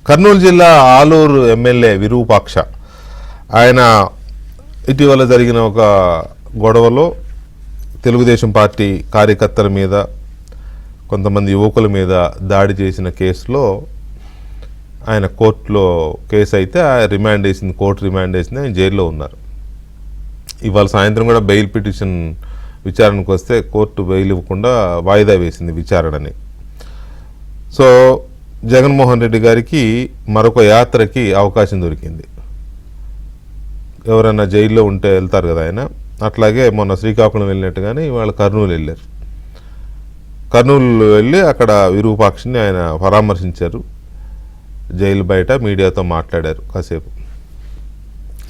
కర్నూలు జిల్లా ఆలూరు ఎమ్మెల్యే విరూపాక్ష ఆయన ఇటీవల జరిగిన ఒక గొడవలో తెలుగుదేశం పార్టీ కార్యకర్తల మీద కొంతమంది యువకుల మీద దాడి చేసిన కేసులో ఆయన కోర్టులో కేసు అయితే రిమాండ్ వేసింది, కోర్టు రిమాండ్ వేసింది, ఆయన జైల్లో ఉన్నారు. ఇవాళ సాయంత్రం కూడా బెయిల్ పిటిషన్ విచారణకు వస్తే కోర్టు బెయిల్ ఇవ్వకుండా వాయిదా వేసింది విచారణని. సో జగన్మోహన్ రెడ్డి గారికి మరొక యాత్రకి అవకాశం దొరికింది. ఎవరైనా జైల్లో ఉంటే వెళ్తారు కదా ఆయన, అట్లాగే మొన్న శ్రీకాకుళం వెళ్ళినట్టుగానే ఇవాళ కర్నూలు వెళ్ళారు. కర్నూలు వెళ్ళి అక్కడ విరూపాక్షని ఆయన పరామర్శించారు. జైలు బయట మీడియాతో మాట్లాడారు కాసేపు.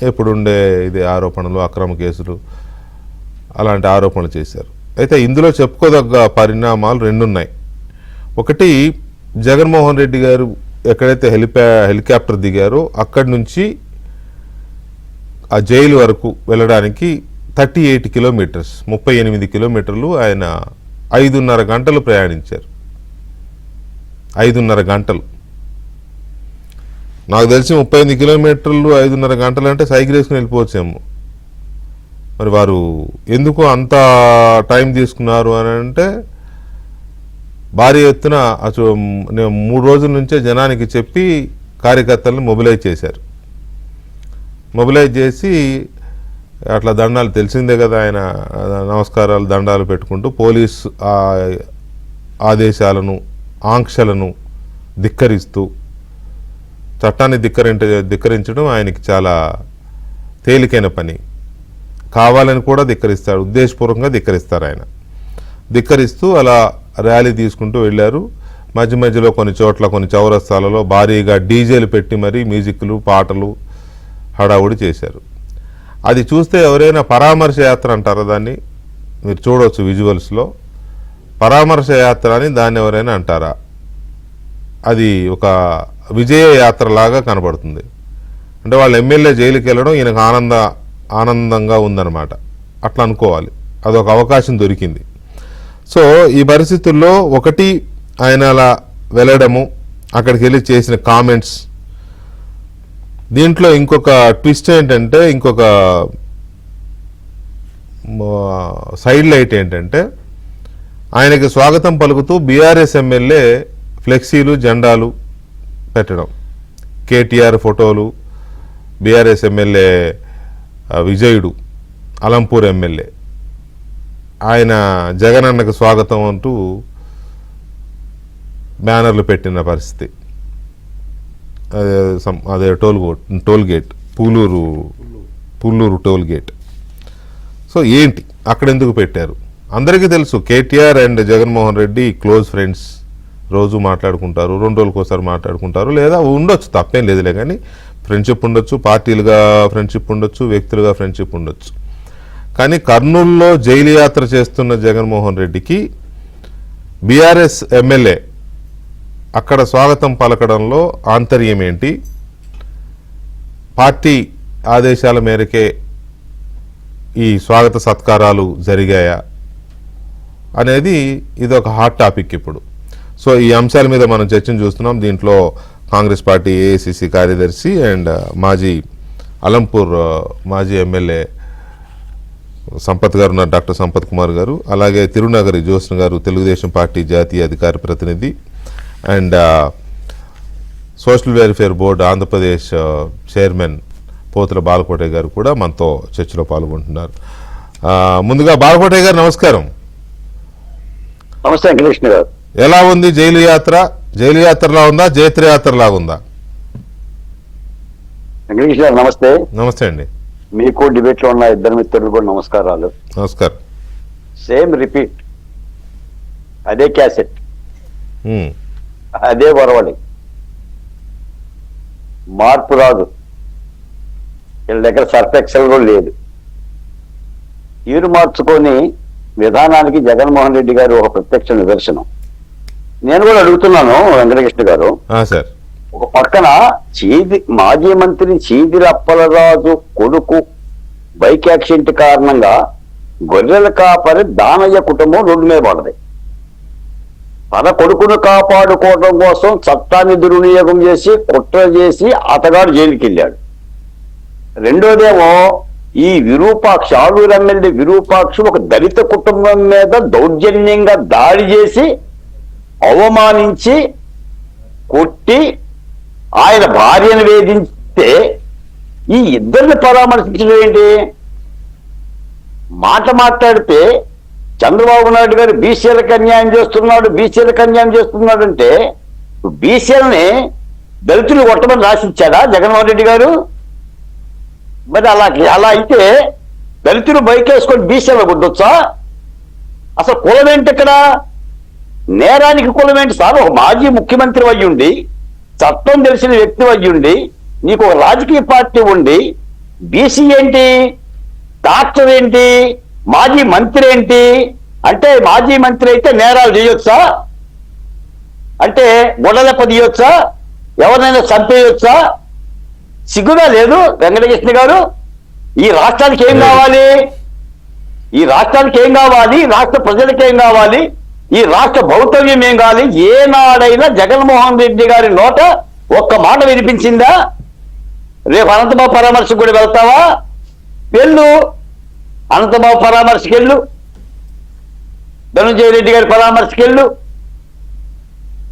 ఎప్పుడుండే ఇది ఆరోపణలు, అక్రమ కేసులు అలాంటి ఆరోపణలు చేశారు. అయితే ఇందులో చెప్పుకోదగ్గ పరిణామాలు రెండున్నాయి. ఒకటి, జగన్మోహన్ రెడ్డి గారు ఎక్కడైతే హెలికాప్టర్ దిగారో అక్కడి నుంచి ఆ జైలు వరకు వెళ్ళడానికి 38 కిలోమీటర్స్ 38 కిలోమీటర్లు ఆయన 5.5 గంటలు ప్రయాణించారు. 5.5 గంటలు. నాకు తెలిసి 38 కిలోమీటర్లు 5.5 గంటలు అంటే సైకిల్ వేసుకుని వెళ్ళిపోవచ్చేమో. మరి వారు ఎందుకు అంత టైం తీసుకున్నారు అని అంటే, భారీ ఎత్తున అసలు 3 రోజుల నుంచే జనానికి చెప్పి కార్యకర్తలను మొబిలైజ్ చేశారు. మొబిలైజ్ చేసి అట్లా దండాలు, తెలిసిందే కదా ఆయన నమస్కారాలు దండాలు పెట్టుకుంటూ పోలీస్ ఆదేశాలను ఆంక్షలను ధిక్కరిస్తూ, చట్టాన్ని ధిక్కరించడం ఆయనకి చాలా తేలికైన పని. కావాలని కూడా ధిక్కరిస్తాడు, ఉద్దేశపూర్వకంగా ధిక్కరిస్తారు ఆయన. ధిక్కరిస్తూ అలా ర్యాలీ తీసుకుంటూ వెళ్ళారు. మధ్య మధ్యలో కొన్ని చోట్ల కొన్ని చౌరస్తాలలో భారీగా డీజేలు పెట్టి మరీ మ్యూజిక్లు పాటలు హడావుడి చేశారు. అది చూస్తే ఎవరైనా పరామర్శ యాత్ర అంటారా దాన్ని? మీరు చూడవచ్చు విజువల్స్లో. పరామర్శ యాత్ర అని దాన్ని ఎవరైనా అంటారా? అది ఒక విజయ యాత్రలాగా కనబడుతుంది. అంటే వాళ్ళ ఎమ్మెల్యే జైలుకి వెళ్ళడం ఈయనకు ఆనందంగా ఉందన్నమాట, అట్లా అనుకోవాలి. అదొక అవకాశం దొరికింది. సో ఈ పరిస్థితుల్లో ఒకటి, ఆయన అలా వెళ్ళడము, అక్కడికి వెళ్ళి చేసిన కామెంట్స్. దీంట్లో ఇంకొక ట్విస్ట్ ఏంటంటే, ఇంకొక సైడ్ లైట్ ఏంటంటే, ఆయనకి స్వాగతం పలుకుతూ బీఆర్ఎస్ ఎమ్మెల్యే ఫ్లెక్సీలు జెండాలు పెట్టడం, కేటీఆర్ ఫోటోలు, బీఆర్ఎస్ ఎమ్మెల్యే విజయుడు అలంపూర్ ఎమ్మెల్యే ఆయన జగనన్నకు స్వాగతం అంటూ బ్యానర్లు పెట్టిన పరిస్థితి. అదే toll gate Pulluru toll gate. So ఏంటి అక్కడ ఎందుకు పెట్టారు? అందరికీ తెలుసు KTR and Jaganmohan Reddy close friends, రోజు మాట్లాడుకుంటారు, 2 రోజులకు ఒకసారి మాట్లాడుకుంటారు, లేదా ఉండొచ్చు, తప్పేం లేదులే. కానీ ఫ్రెండ్షిప్ ఉండొచ్చు, పార్టీలుగా ఫ్రెండ్షిప్ ఉండొచ్చు, వ్యక్తులుగా ఫ్రెండ్షిప్ ఉండొచ్చు. కానీ కర్నూలులో జైలు యాత్ర చేస్తున్న జగన్మోహన్ రెడ్డికి బీఆర్ఎస్ ఎమ్మెల్యే అక్కడ స్వాగతం పలకడంలో ఆంతర్యం ఏంటి? పార్టీ ఆదేశాల మేరకే ఈ స్వాగత సత్కారాలు జరిగాయా అనేది ఇది ఒక హాట్ టాపిక్ ఇప్పుడు. సో ఈ అంశాల మీద మనం చర్చను చూస్తున్నాం. దీంట్లో కాంగ్రెస్ పార్టీ ఏఐసిసి కార్యదర్శి అండ్ అలంపూర్ మాజీ ఎమ్మెల్యే సంపత్ గారు ఉన్నారు, డాక్టర్ సంపత్ కుమార్ గారు. అలాగే తిరునగరి జ్యోత్స్న గారు, తెలుగుదేశం పార్టీ జాతీయ అధికార ప్రతినిధి and social welfare board Andhra Pradesh chairman Pothula Balakotaiah garu కూడా మనతో చర్చలో పాల్గొంటున్నారు. ముందుగా బాలకోటయ్య గారు నమస్కారం. నమస్తే వెంకటకృష్ణ గారు. ఎలా ఉంది జైలు యాత్ర? జైలు యాత్రలా ఉందా, జైత్ర యాత్రలాగా ఉందా? వెంకటకృష్ణ గారు నమస్తే. నమస్తే అండి. మీకు డిబేట్ లో ఉన్న ఇద్దరు మిత్రులు కూడా నమస్కారాలు. నమస్కారం. సేమ్ రిపీట్, అదే క్యాసెట్, అదే వరవడి, మార్పు రాదు. వీళ్ళ దగ్గర సర్ఫ్ ఎక్సెల్ కూడా లేదు. తీరు మార్చుకొని విధానానికి జగన్మోహన్ రెడ్డి గారు ఒక ప్రత్యక్ష నిదర్శనం. నేను కూడా అడుగుతున్నాను వెంకటకృష్ణ గారు, ఒక పక్కన మాజీ మంత్రి చీదిరి అప్పలరాజు కొడుకు బైక్ యాక్సిడెంట్ కారణంగా గొర్రెల కాపరి దానయ్య కుటుంబం రోడ్డు మీద పడది. తన కొడుకును కాపాడుకోవడం కోసం చట్టాన్ని దుర్వినియోగం చేసి కుట్ర చేసి అతగాడు జైలుకి వెళ్ళాడు. రెండోదేమో ఈ విరూపాక్ష ఆలూరు ఎమ్మెల్యే విరూపాక్ష ఒక దళిత కుటుంబం మీద దౌర్జన్యంగా దాడి చేసి అవమానించి కొట్టి ఆయన భార్యను వేధిస్తే ఈ ఇద్దరిని పరామర్శించడం ఏంటి? మాట మాట్లాడితే చంద్రబాబు నాయుడు గారు బీసీలకు అన్యాయం చేస్తున్నాడు అంటే బీసీలని దళితులు కొట్టమని రాసిచ్చాడా జగన్మోహన్ రెడ్డి గారు? మరి అలా అయితే దళితులు బైకేసుకొని బీసీలో గుద్దొచ్చా? అసలు కులం ఏంటి ఇక్కడ? నేరానికి కులం ఏంటి సార్? ఒక మాజీ ముఖ్యమంత్రి అయ్యుండి, చట్టం తెలిసిన వ్యక్తి అయ్యుండి, నీకు ఒక రాజకీయ పార్టీ ఉండి బీసీ ఏంటి, డాక్టర్ ఏంటి, మాజీ మంత్రి ఏంటి? అంటే మాజీ మంత్రి అయితే నేరాలు చేయొచ్చా? అంటే గొడవలెప్ప తీయొచ్చా? ఎవరినైనా చంపేయొచ్చా? సిగ్గుగా లేదు వెంకటకృష్ణ గారు? ఈ రాష్ట్రానికి ఏం కావాలి? ఈ రాష్ట్రానికి ఏం కావాలి? రాష్ట్ర ప్రజలకు ఏం కావాలి? ఈ రాష్ట్ర భౌతవ్యం ఏం కావాలి? ఏనాడైనా జగన్మోహన్ రెడ్డి గారి నోట ఒక్క మాట వినిపించిందా? రేపు అనంతబాబు పరామర్శకు కూడా వెళ్తావా? వెళ్ళు, అనంతబాబు పరామర్శకు వెళ్ళు, ధనంజయ రెడ్డి గారి పరామర్శకు వెళ్ళు,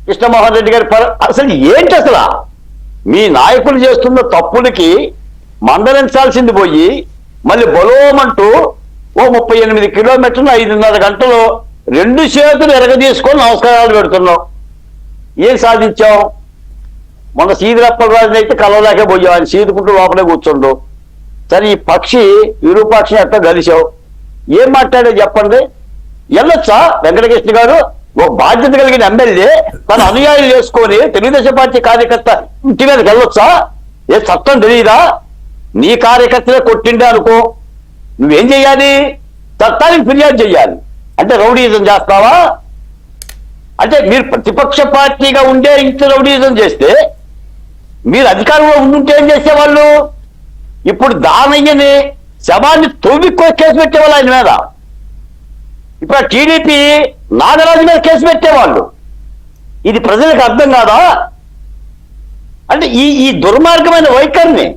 కృష్ణమోహన్ రెడ్డి గారి అసలు ఏంటి? అసలు మీ నాయకులు చేస్తున్న తప్పులకి మందలించాల్సింది పోయి మళ్ళీ బలోమంటూ ఓ 38 కిలోమీటర్లు 5.5 గంటలు 2 చేతులు ఎరగదీసుకొని నమస్కారాలు పెడుతున్నాం. ఏం సాధించాం? మొన్న సీదిరప్పరాజు అయితే కలవలేకే పోయావు, ఆయన సీదుకుంటూ లోపలే కూర్చుండు. సరే ఈ పక్షి విరూపాక్షి ఎట్లా కలిసావు? ఏం మాట్లాడే చెప్పండి? వెళ్ళొచ్చా వెంకటకృష్ణ గారు? ఒక బాధ్యత కలిగిన ఎమ్మెల్యే తన అనుయాయులు చేసుకొని తెలుగుదేశం పార్టీ కార్యకర్త ఇంటి మీదకి వెళ్ళొచ్చా? ఏ చట్టం తెలియదా? నీ కార్యకర్తలే కొట్టిండే అనుకో, నువ్వేం చెయ్యాలి? చట్టానికి ఫిర్యాదు చెయ్యాలి. అంటే రౌడీజం చేస్తావా? అంటే మీరు ప్రతిపక్ష పార్టీగా ఉండే ఇంత రౌడీజం చేస్తే మీరు అధికారంలో ఉండుంటే ఏం చేసేవాళ్ళు? ఇప్పుడు దానయ్యని శవాన్ని తోవిక్కో కేసు పెట్టేవాళ్ళు ఆయన మీద. ఇప్పుడు టీడీపీ నాగరాజు మీద కేసు పెట్టేవాళ్ళు. ఇది ప్రజలకు అర్థం కాదా? అంటే ఈ దుర్మార్గమైన వైఖరిని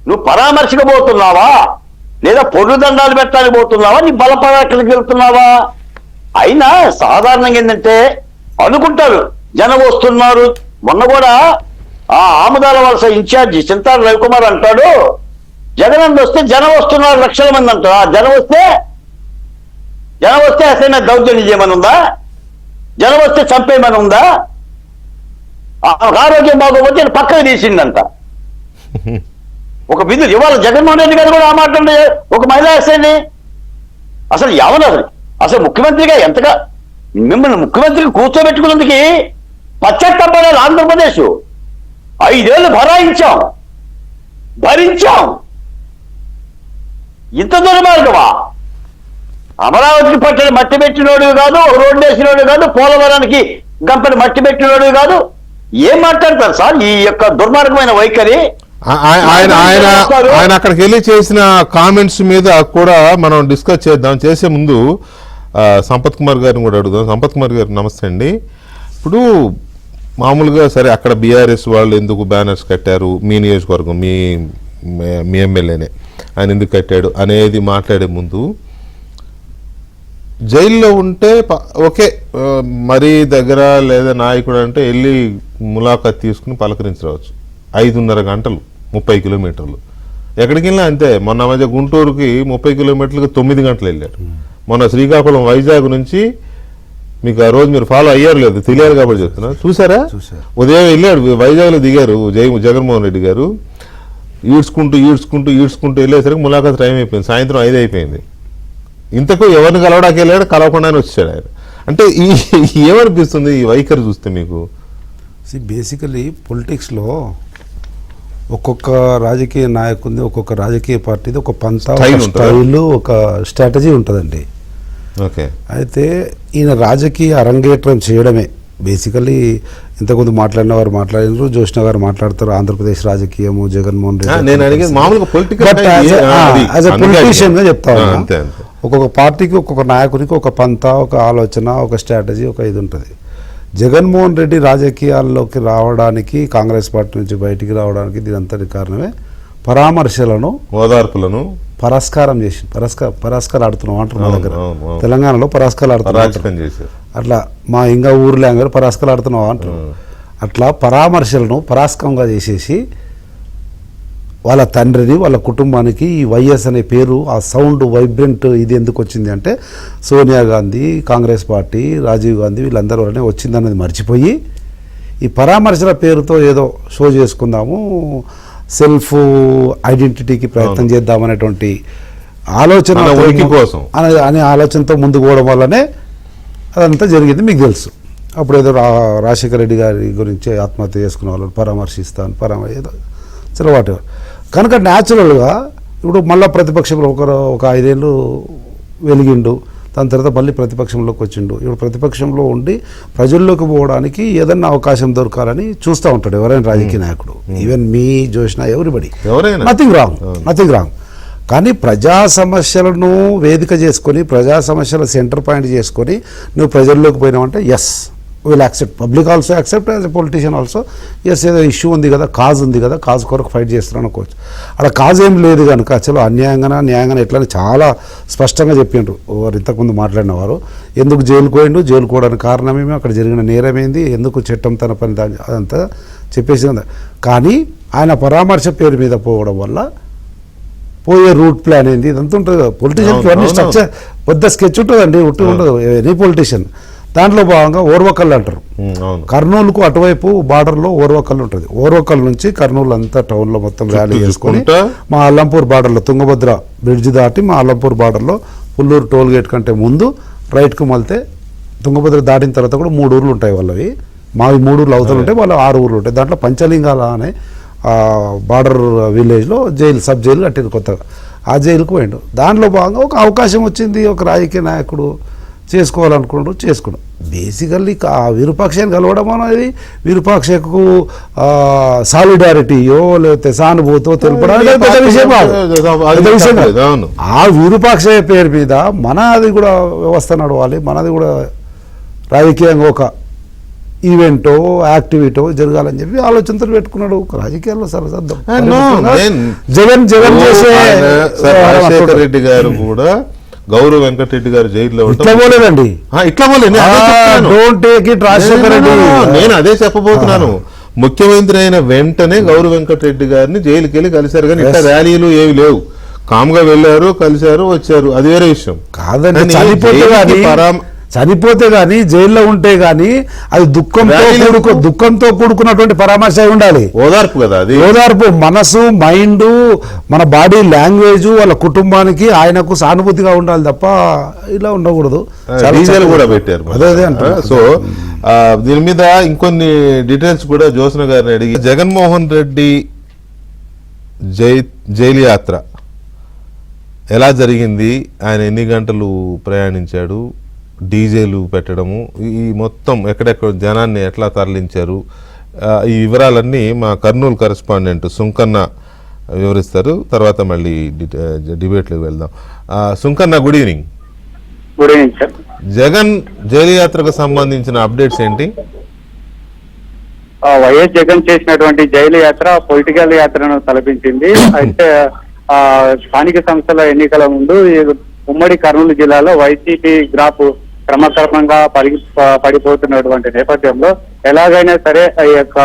నువ్వు పరామర్శకపోతున్నావా, లేదా పొరుగు దండాలు పెట్టడానికి పోతున్నావా, నీ బలపరాటలకు వెళ్తున్నావా? అయినా సాధారణంగా ఏంటంటే అనుకుంటారు జనం వస్తున్నారు. మొన్న కూడా ఆ ఆముదాల వలస ఇన్ఛార్జి చింతాడు రవికుమార్ అంటాడు, జగన్ వస్తే జనం వస్తున్నారు లక్షల మంది అంటారు. జనం వస్తే అసలు దౌర్జన్యం చేయమని ఉందా? జనం వస్తే చంపేయమని ఉందా? ఆరోగ్యం బాగోపోతే పక్కకు తీసిందంట. ఒక విధులు ఇవాళ జగన్మోహన్ రెడ్డి గారు కూడా ఆ మాట ఒక మహిళా ఎస్ఐని అసలు ఎవరు అసలు ముఖ్యమంత్రిగా ఎంతగా మిమ్మల్ని ముఖ్యమంత్రికి కూర్చోబెట్టుకున్నందుకు పశ్చాత్తాపడాలి ఆంధ్రప్రదేశ్. 5 ఏళ్ళు భరించాం. ఇంత దుర్మార్గమా? అమరావతికి పట్టణ మట్టి పెట్టినోడు కాదు, రోడ్డు వేసినోడు కాదు, పోలవరానికి గంపని మట్టి పెట్టినోడు కాదు. ఏం మాట్లాడతారు సార్ ఈ యొక్క దుర్మార్గమైన వైఖరి? ఆయన అక్కడికి వెళ్ళి చేసిన కామెంట్స్ మీద కూడా మనం డిస్కస్ చేద్దాం. చేసే ముందు సంపత్ కుమార్ గారిని కూడా అడుగుదాం. సంపత్ కుమార్ గారు నమస్తే అండి. ఇప్పుడు మామూలుగా సరే అక్కడ బీఆర్ఎస్ వాళ్ళు ఎందుకు బ్యానర్స్ కట్టారు, మీ నియోజకవర్గం మీ ఎమ్మెల్యేనే ఆయన ఎందుకు కట్టాడు అనేది మాట్లాడే ముందు జైల్లో ఉంటే ఓకే, మరీ దగ్గర లేదా నాయకుడు అంటే వెళ్ళి ములాఖాత్ తీసుకుని పలకరించవచ్చు. 5.5 గంటలు 30 కిలోమీటర్లు ఎక్కడికి వెళ్ళినా అంతే. మొన్న మధ్య గుంటూరుకి 30 కిలోమీటర్లకు 9 గంటలు వెళ్ళారు. మొన్న శ్రీకాకుళం వైజాగ్ నుంచి మీకు ఆ రోజు మీరు ఫాలో అయ్యారు లేదు తెలియాలి కాబట్టి చెప్తున్నా, చూసారా? ఉదయం వెళ్ళాడు, వైజాగ్లో దిగారు జగన్మోహన్ రెడ్డి గారు. ఈడ్చుకుంటూ వెళ్ళేసరికి ములాఖాత్ టైం అయిపోయింది, సాయంత్రం 5 అయిపోయింది. ఇంతకు ఎవరిని కలవడానికి వెళ్ళాడు, కలవకుండానే వచ్చాడు ఆయన. అంటే ఏమనిపిస్తుంది ఈ వైఖరి చూస్తే మీకు? బేసికలీ పొలిటిక్స్లో ఒక్కొక్క రాజకీయ నాయకుడిది, ఒక్కొక్క రాజకీయ పార్టీది ఒక పంత, స్టైల్, ఒక స్ట్రాటజీ ఉంటుందండి. ఓకే, అయితే ఈయన రాజకీయ అరంగేట్రం చేయడమే బేసికలీ. ఇంతకుముందు మాట్లాడిన వారు మాట్లాడినారు, జోష్ణ గారు మాట్లాడతారు ఆంధ్రప్రదేశ్ రాజకీయము, జగన్మోహన్ రెడ్డి. నేను అడిగేది మామూలుగా పొలిటికల్ యాజ్ ఎ పొలిటీషియన్ గా చెప్తా ఉన్నా. ఒక్కొక్క పార్టీకి ఒక్కొక్క నాయకునికి ఒక పంత, ఒక ఆలోచన, ఒక స్ట్రాటజీ, ఒక ఇది ఉంటుంది. జగన్మోహన్ రెడ్డి రాజకీయాల్లోకి రావడానికి, కాంగ్రెస్ పార్టీ నుంచి బయటికి రావడానికి దీనంతటి కారణమే పరామర్శలను, ఓదార్పులను పరస్కారం చేసి పరస్కారం ఆడుతున్నాం అంటారు మా దగ్గర. తెలంగాణలో పరస్కారం ఆడుతున్నాం చేశారు. అట్లా మా ఇంకా ఊర్లో అంగారు పరాస్కాలు ఆడుతున్నావు అంటారు. అట్లా పరామర్శలను పరాస్కంగా చేసేసి వాళ్ళ తండ్రిని, వాళ్ళ కుటుంబానికి ఈ వైఎస్ అనే పేరు, ఆ సౌండ్ వైబ్రెంట్ ఇది ఎందుకు వచ్చింది అంటే సోనియా గాంధీ, కాంగ్రెస్ పార్టీ, రాజీవ్ గాంధీ వీళ్ళందరూ వల్లనే వచ్చిందన్నది మర్చిపోయి ఈ పరామర్శల పేరుతో ఏదో షో చేసుకుందాము, సెల్ఫ్ ఐడెంటిటీకి ప్రయత్నం చేద్దామనేటువంటి ఆలోచన కోసం అనే ఆలోచనతో ముందుకు పోవడం వల్లనే అదంతా జరిగింది. మీకు తెలుసు అప్పుడు ఏదో రాజశేఖర రెడ్డి గారి గురించి ఆత్మహత్య చేసుకున్న వాళ్ళు పరామర్శిస్తాను ఏదో చిరవాటి కనుక న్యాచురల్గా ఇప్పుడు మళ్ళీ ప్రతిపక్షంలో ఒక 5 ఏళ్ళు వెలిగిండు, దాని తర్వాత మళ్ళీ ప్రతిపక్షంలోకి వచ్చిండు. ఇప్పుడు ప్రతిపక్షంలో ఉండి ప్రజల్లోకి పోవడానికి ఏదన్నా అవకాశం దొరకాలని చూస్తూ ఉంటాడు ఎవరైనా రాజకీయ నాయకుడు, ఈవెన్ మీ జోష్నా ఎవ్రీబడి, నథింగ్ రాంగ్. కానీ ప్రజా సమస్యలను వేదిక చేసుకొని, ప్రజా సమస్యల సెంటర్ పాయింట్ చేసుకొని నువ్వు ప్రజల్లోకి పోయినావంటే yes will accept, public also accept, as a politician also yes, ఏదో ఇష్యూ ఉంది కదా, కాజ్ ఉంది కదా, కాజ్ కొరకు ఫైట్ చేస్తున్నాను అనుకోవచ్చు. అక్కడ కాజ్ ఏం లేదు కనుక చలో న్యాయంగా ఎట్లని చాలా స్పష్టంగా చెప్పిండ్రు వారు ఇంతకుముందు మాట్లాడిన వారు. ఎందుకు జైలుకు పోయిండు, జైలుకు పోవడానికి కారణమేమి, అక్కడ జరిగిన నేరమేంది, ఎందుకు చట్టం తన పని అదంతా చెప్పేసింది. కానీ ఆయన పరామర్శ పేరు మీద పోవడం వల్ల పోయే రూట్ ప్లాన్ ఏంది ఇదంతా ఉంటుంది. పొలిటీషియన్కి ఇవన్నీ స్ట్రక్చర్ పెద్ద స్కెచ్ ఉంటుందండి, ఉట్టి ఉండదు ఎనీ పొలిటీషియన్. దాంట్లో భాగంగా ఓర్వకల్ అంటారు. కర్నూలుకు అటువైపు బార్డర్లో ఓర్వకల్ ఉంటుంది. ఓర్వకల్ నుంచి కర్నూలు అంతా టౌన్లో మొత్తం ర్యాలీ చేసుకొని మా అల్లంపూర్ బార్డర్లో తుంగభద్ర బ్రిడ్జ్ దాటి మా అల్లంపూర్ బార్డర్లో పుల్లూరు టోల్ గేట్ కంటే ముందు రైట్కు మళ్తే తుంగభద్ర దాటిన తర్వాత కూడా 3 ఊర్లు ఉంటాయి వాళ్ళవి. మావి 3 ఊర్లు అవతలు ఉంటాయి, వాళ్ళ 6 ఊర్లు ఉంటాయి. దాంట్లో పంచలింగాల అనే బార్డర్ విలేజ్లో సబ్ జైలు కట్టింది కొత్తగా. ఆ జైలుకు పోయిండు. దాంట్లో భాగంగా ఒక అవకాశం వచ్చింది, ఒక రాజకీయ నాయకుడు చేసుకున్నాడు. బేసికల్లీ ఆ విరూపాక్షని కలవడం అనేది విరూపాక్షకు సాలిడారిటీయో లేకపోతే సానుభూతో తెలపడానికి పెద్ద విషయం కాదు. ఆ విరూపాక్ష పేరు మీద మనది కూడా వ్యవస్థ నడవాలి, మనది కూడా రాజకీయంగా ఒక ఈవెంటో యాక్టివిటో జరగాలని చెప్పి ఆలోచనతో పెట్టుకున్నాడు. రాజకీయాల్లో సరసద్దాం జగన్ చేసే రాజశేఖర రెడ్డి గారు కూడా గౌరవ్ వెంకటరెడ్డి గారు జైల్లో ఇట్లా పోలేదండి, ఇట్లా పోలేదు. నేను అదే చెప్పబోతున్నాను. ముఖ్యమంత్రి అయిన వెంటనే గౌరవ్ వెంకటరెడ్డి గారిని జైలుకి వెళ్ళి కలిశారు, కానీ ఇట్లా ర్యాలీలు ఏవి లేవు. కామ్గా వెళ్ళారు, కలిశారు, వచ్చారు, అది వేరే విషయం కాదండి. చనిపోతే గానీ జైల్లో ఉంటే గానీ అది దుఃఖంతో కూడుకున్నటువంటి పరామర్శ ఉండాలి. ఓదార్పు కదా అది, ఓదార్పు. మనసు, మైండ్, మన బాడీ లాంగ్వేజ్, వాళ్ళ కుటుంబానికి ఆయనకు సానుభూతిగా ఉండాలి తప్ప ఇలా ఉండకూడదు. డీజేలు కూడా పెట్టారు. అదే అంటే సో దీని మీద ఇంకొన్ని డీటెయిల్స్ కూడా జ్యోత్స్న గారిని అడిగి, జగన్మోహన్ రెడ్డి జైలు యాత్ర ఎలా జరిగింది, ఆయన ఎన్ని గంటలు ప్రయాణించాడు, డీజేలు పెట్టడము, ఈ మొత్తం ఎక్కడెక్కడ జనాన్ని ఎట్లా తరలించారు, ఈ వివరాలన్నీ మా కర్నూలు కరెస్పాండెంట్ సుంకన్న వివరిస్తారు. తర్వాత మళ్ళీ డిబేట్లోకి వెళ్దాం. Sunkanna, good evening. Good evening sir. Jagan jail యాత్రకు సంబంధించిన అప్డేట్స్ ఏంటి? వైఎస్ జగన్ చేసినటువంటి జైలు యాత్ర పొలిటికల్ యాత్రను తలపించింది. అయితే స్థానిక సంస్థల ఎన్నికల ముందు ఉమ్మడి కర్నూలు జిల్లాలో వైసీపీ గ్రాఫ్ క్రమక్రమంగా పడిపోతున్నటువంటి నేపథ్యంలో ఎలాగైనా సరే ఈ యొక్క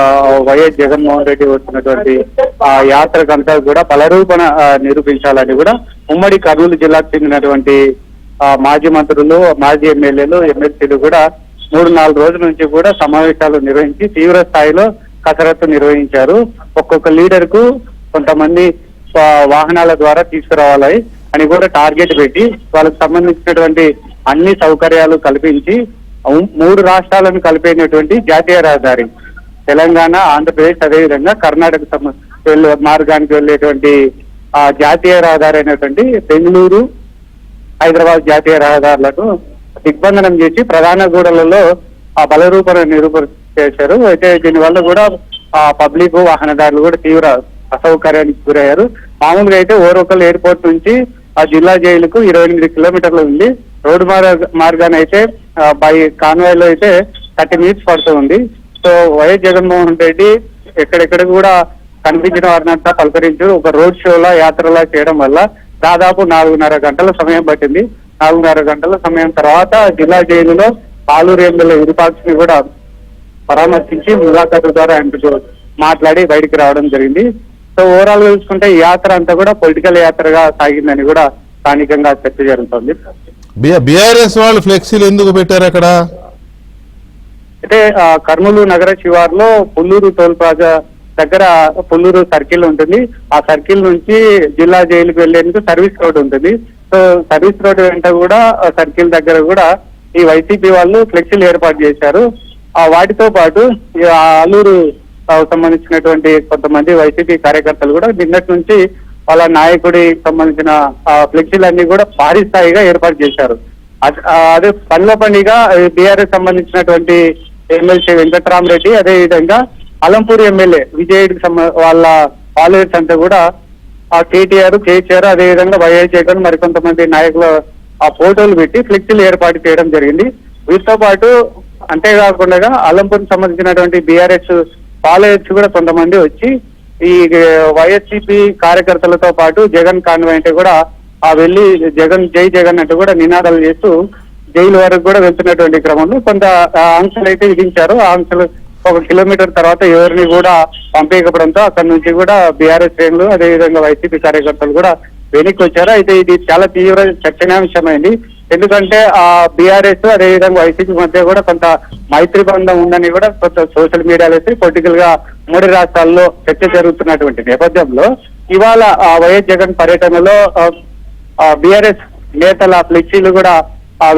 వైఎస్ జగన్మోహన్ రెడ్డి వస్తున్నటువంటి ఆ యాత్రకంతా కూడా బలరూపణ నిరూపించాలని కూడా ఉమ్మడి కర్నూలు జిల్లాకు చెందినటువంటి మాజీ మంత్రులు, మాజీ ఎమ్మెల్యేలు, ఎమ్మెల్సీలు కూడా 3-4 రోజుల నుంచి కూడా సమావేశాలు నిర్వహించి తీవ్ర స్థాయిలో కసరత్తు నిర్వహించారు. ఒక్కొక్క లీడర్ కు కొంతమంది వాహనాల ద్వారా తీసుకురావాలి అని కూడా టార్గెట్ పెట్టి వాళ్ళకి సంబంధించినటువంటి అన్ని సౌకర్యాలు కల్పించి 3 రాష్ట్రాలను కలిపేటువంటి జాతీయ రహదారి తెలంగాణ, ఆంధ్రప్రదేశ్, అదేవిధంగా కర్ణాటక మార్గానికి వెళ్ళేటువంటి ఆ జాతీయ రహదారి అయినటువంటి బెంగళూరు, హైదరాబాద్ జాతీయ రహదారులను దిగ్బంధనం చేసి ప్రధాన గూడలలో ఆ బలరూపణ నిరూపణ చేశారు. అయితే దీనివల్ల కూడా ఆ పబ్లిక్ వాహనదారులు కూడా తీవ్ర అసౌకర్యానికి గురయ్యారు. మామూలుగా అయితే ఓరోకల్ ఎయిర్పోర్ట్ నుంచి ఆ జిల్లా జైలుకు 28 కిలోమీటర్లు ఉంది. రోడ్డు మార్గాన్ని అయితే బై కాన్వాయ్ లో అయితే 30 మినిట్స్ పడుతుంది. సో వైఎస్ జగన్మోహన్ రెడ్డి ఎక్కడెక్కడ కూడా కనిపించిన వారినంతా పలకరించు ఒక రోడ్ షోలా యాత్రలా చేయడం వల్ల దాదాపు 4.5 గంటల సమయం పట్టింది. 4.5 గంటల సమయం తర్వాత జిల్లా జైలులో పాలూరు ఎమ్మెల్యే విరూపాక్షని కూడా పరామర్శించి ములాఖాతు ద్వారా ఆయనతో మాట్లాడి బయటికి రావడం జరిగింది. సో ఓవరాల్ గా చూసుకుంటే ఈ యాత్ర అంతా కూడా పొలిటికల్ యాత్రగా సాగిందని కూడా స్థానికంగా చర్చ జరుగుతుంది. బీఆర్ఎస్ వాళ్ళు ఫ్లెక్సీలు ఎందుకు పెట్టారు అక్కడ? అయితే కర్నూలు నగర శివార్లో పుల్లూరు టోల్ ప్లాజా దగ్గర పుల్లూరు సర్కిల్ ఉంటుంది. ఆ సర్కిల్ నుంచి జిల్లా జైలుకి వెళ్లేందుకు సర్వీస్ రోడ్ ఉంటుంది. సో సర్వీస్ రోడ్ వెంట కూడా సర్కిల్ దగ్గర కూడా ఈ వైసీపీ వాళ్ళు ఫ్లెక్సీలు ఏర్పాటు చేశారు. వాటితో పాటు అల్లూరు సంబంధించినటువంటి కొంతమంది వైసీపీ కార్యకర్తలు కూడా నిన్నటి నుంచి వాళ్ళ నాయకుడి సంబంధించిన ఫ్లెక్సీలన్నీ కూడా భారీ స్థాయిగా ఏర్పాటు చేశారు. అదే పనిలో పనిగా బీఆర్ఎస్ సంబంధించినటువంటి ఎమ్మెల్సీ వెంకటరామరెడ్డి, అదే విధంగా అలంపూర్ ఎమ్మెల్యే విజయుడికి వాళ్ళ ఫాలోవర్స్ అంతా కూడా కేటీఆర్, కేసీఆర్, అదే విధంగా వైఎస్ జగన్ మరికొంతమంది నాయకుల ఫోటోలు పెట్టి ఫ్లెక్సీలు ఏర్పాటు చేయడం జరిగింది. వీటితో పాటు అంతేకాకుండా అలంపూర్ సంబంధించినటువంటి బీఆర్ఎస్ ఫాలోవర్స్ కూడా కొంతమంది వచ్చి ఈ వైఎస్సీపీ కార్యకర్తలతో పాటు జగన్ కాన్వాయ్ అంటే కూడా వెళ్ళి జగన్ జై జగన్ అంటూ కూడా నినాదాలు చేస్తూ జైలు వరకు కూడా వెళ్తున్నటువంటి క్రమంలో కొంత ఆంక్షలు అయితే విధించారు. ఆ ఆంక్షలు 1 కిలోమీటర్ తర్వాత ఎవరిని కూడా పంపేయకపోవడంతో అక్కడి నుంచి కూడా బీఆర్ఎస్ శ్రేణులు అదేవిధంగా వైసీపీ కార్యకర్తలు కూడా వెనక్కి వచ్చారు. అయితే ఇది చాలా తీవ్ర చర్చనీయాంశమైంది. ఎందుకంటే బీఆర్ఎస్ అదేవిధంగా వైసీపీ మధ్య కూడా కొంత మైత్రి బంధం ఉందని కూడా కొంత సోషల్ మీడియాలో అయితే పొలిటికల్ గా 3 రాష్ట్రాల్లో చర్చ జరుగుతున్నటువంటి నేపథ్యంలో ఇవాళ వైఎస్ జగన్ పర్యటనలో బీఆర్ఎస్ నేతల ఫ్లెక్సీలు కూడా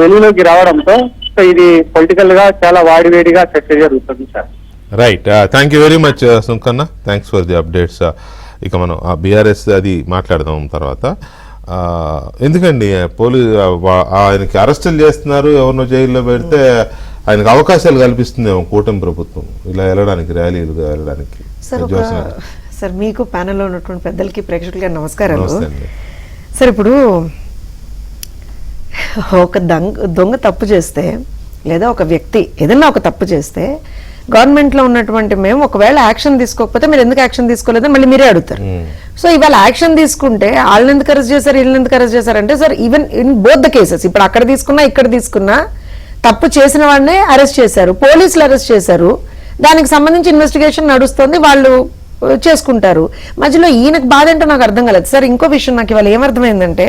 వెలుగులోకి రావడంతో సో ఇది పొలిటికల్ గా చాలా వాడివేడిగా చర్చ జరుగుతుంది sir. Right, thank you very much Sunkanna, thanks for the updates. ఇక మనం ఆ బీఆర్ఎస్ అది మాట్లాడదాం తర్వాత. ఎందుకండి ఆయనకి అరెస్టులు చేస్తున్నారు, ఎవరినో జైల్లో పెడితే ఆయనకు అవకాశాలు కల్పిస్తుందేమో కూటమి ప్రభుత్వం ఇలా వెళ్ళడానికి, ర్యాలీలు వెళ్ళడానికి. సార్ మీకు ప్యానెల్లో ఉన్నటువంటి పెద్దలకి ప్రేక్షకులకి నమస్కారాలు. సార్ ఇప్పుడు ఒక దొంగ తప్పు చేస్తే లేదా ఒక వ్యక్తి ఏదైనా ఒక తప్పు చేస్తే గవర్నమెంట్లో ఉన్నటువంటి మేము ఒకవేళ యాక్షన్ తీసుకోకపోతే మీరు ఎందుకు యాక్షన్ తీసుకోలేదని మళ్ళీ మీరే అడుగుతారు. సో ఇవాళ యాక్షన్ తీసుకుంటే వాళ్ళని ఎందుకు అరెస్ట్ చేశారు, వీళ్ళని ఎందుకు అరెస్ట్ చేశారంటే sir even in both the cases ఇప్పుడు అక్కడ తీసుకున్నా ఇక్కడ తీసుకున్నా తప్పు చేసిన వాడినే అరెస్ట్ చేశారు, పోలీసులు అరెస్ట్ చేశారు. దానికి సంబంధించి ఇన్వెస్టిగేషన్ నడుస్తుంది, వాళ్ళు చేసుకుంటారు. మధ్యలో ఈయనకు బాధ ఏంటో నాకు అర్థం కాలేదు సార్. ఇంకో విషయం నాకు ఇవాళ ఏమర్థమైందంటే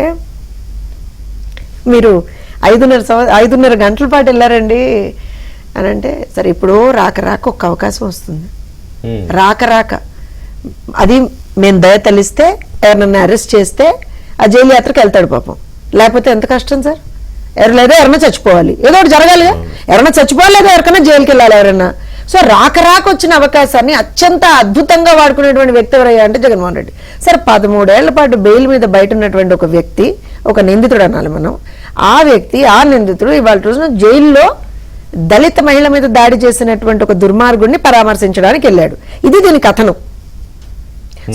మీరు 5.5 గంటల పాటు వెళ్ళారండి అని అంటే సరే ఇప్పుడు రాక ఒక అవకాశం వస్తుంది, రాక అది మేము దయ తలిస్తే ఎవరినన్నా అరెస్ట్ చేస్తే ఆ జైలు యాత్రకు వెళ్తాడు పాపం. లేకపోతే ఎంత కష్టం సార్. లేదా ఎవరైనా చచ్చిపోవాలి, ఏదో ఒకటి జరగాలి, ఎవరైనా చచ్చిపోవాలి లేదా ఎవరికైనా జైలుకి వెళ్ళాలి ఎవరైనా. సో రాక వచ్చిన అవకాశాన్ని అత్యంత అద్భుతంగా వాడుకునేటువంటి వ్యక్తి ఎవరయ్యా అంటే జగన్మోహన్ రెడ్డి సార్. 13 ఏళ్ల పాటు బెయిల్ మీద బయట ఉన్నటువంటి ఒక వ్యక్తి, ఒక నిందితుడు అనాలి మనం, ఆ వ్యక్తి ఆ నిందితుడు ఇవాళ రోజున జైల్లో దళిత మహిళ మీద దాడి చేసినటువంటి ఒక దుర్మార్గుడిని పరామర్శించడానికి వెళ్ళాడు. ఇది దీని కథనం.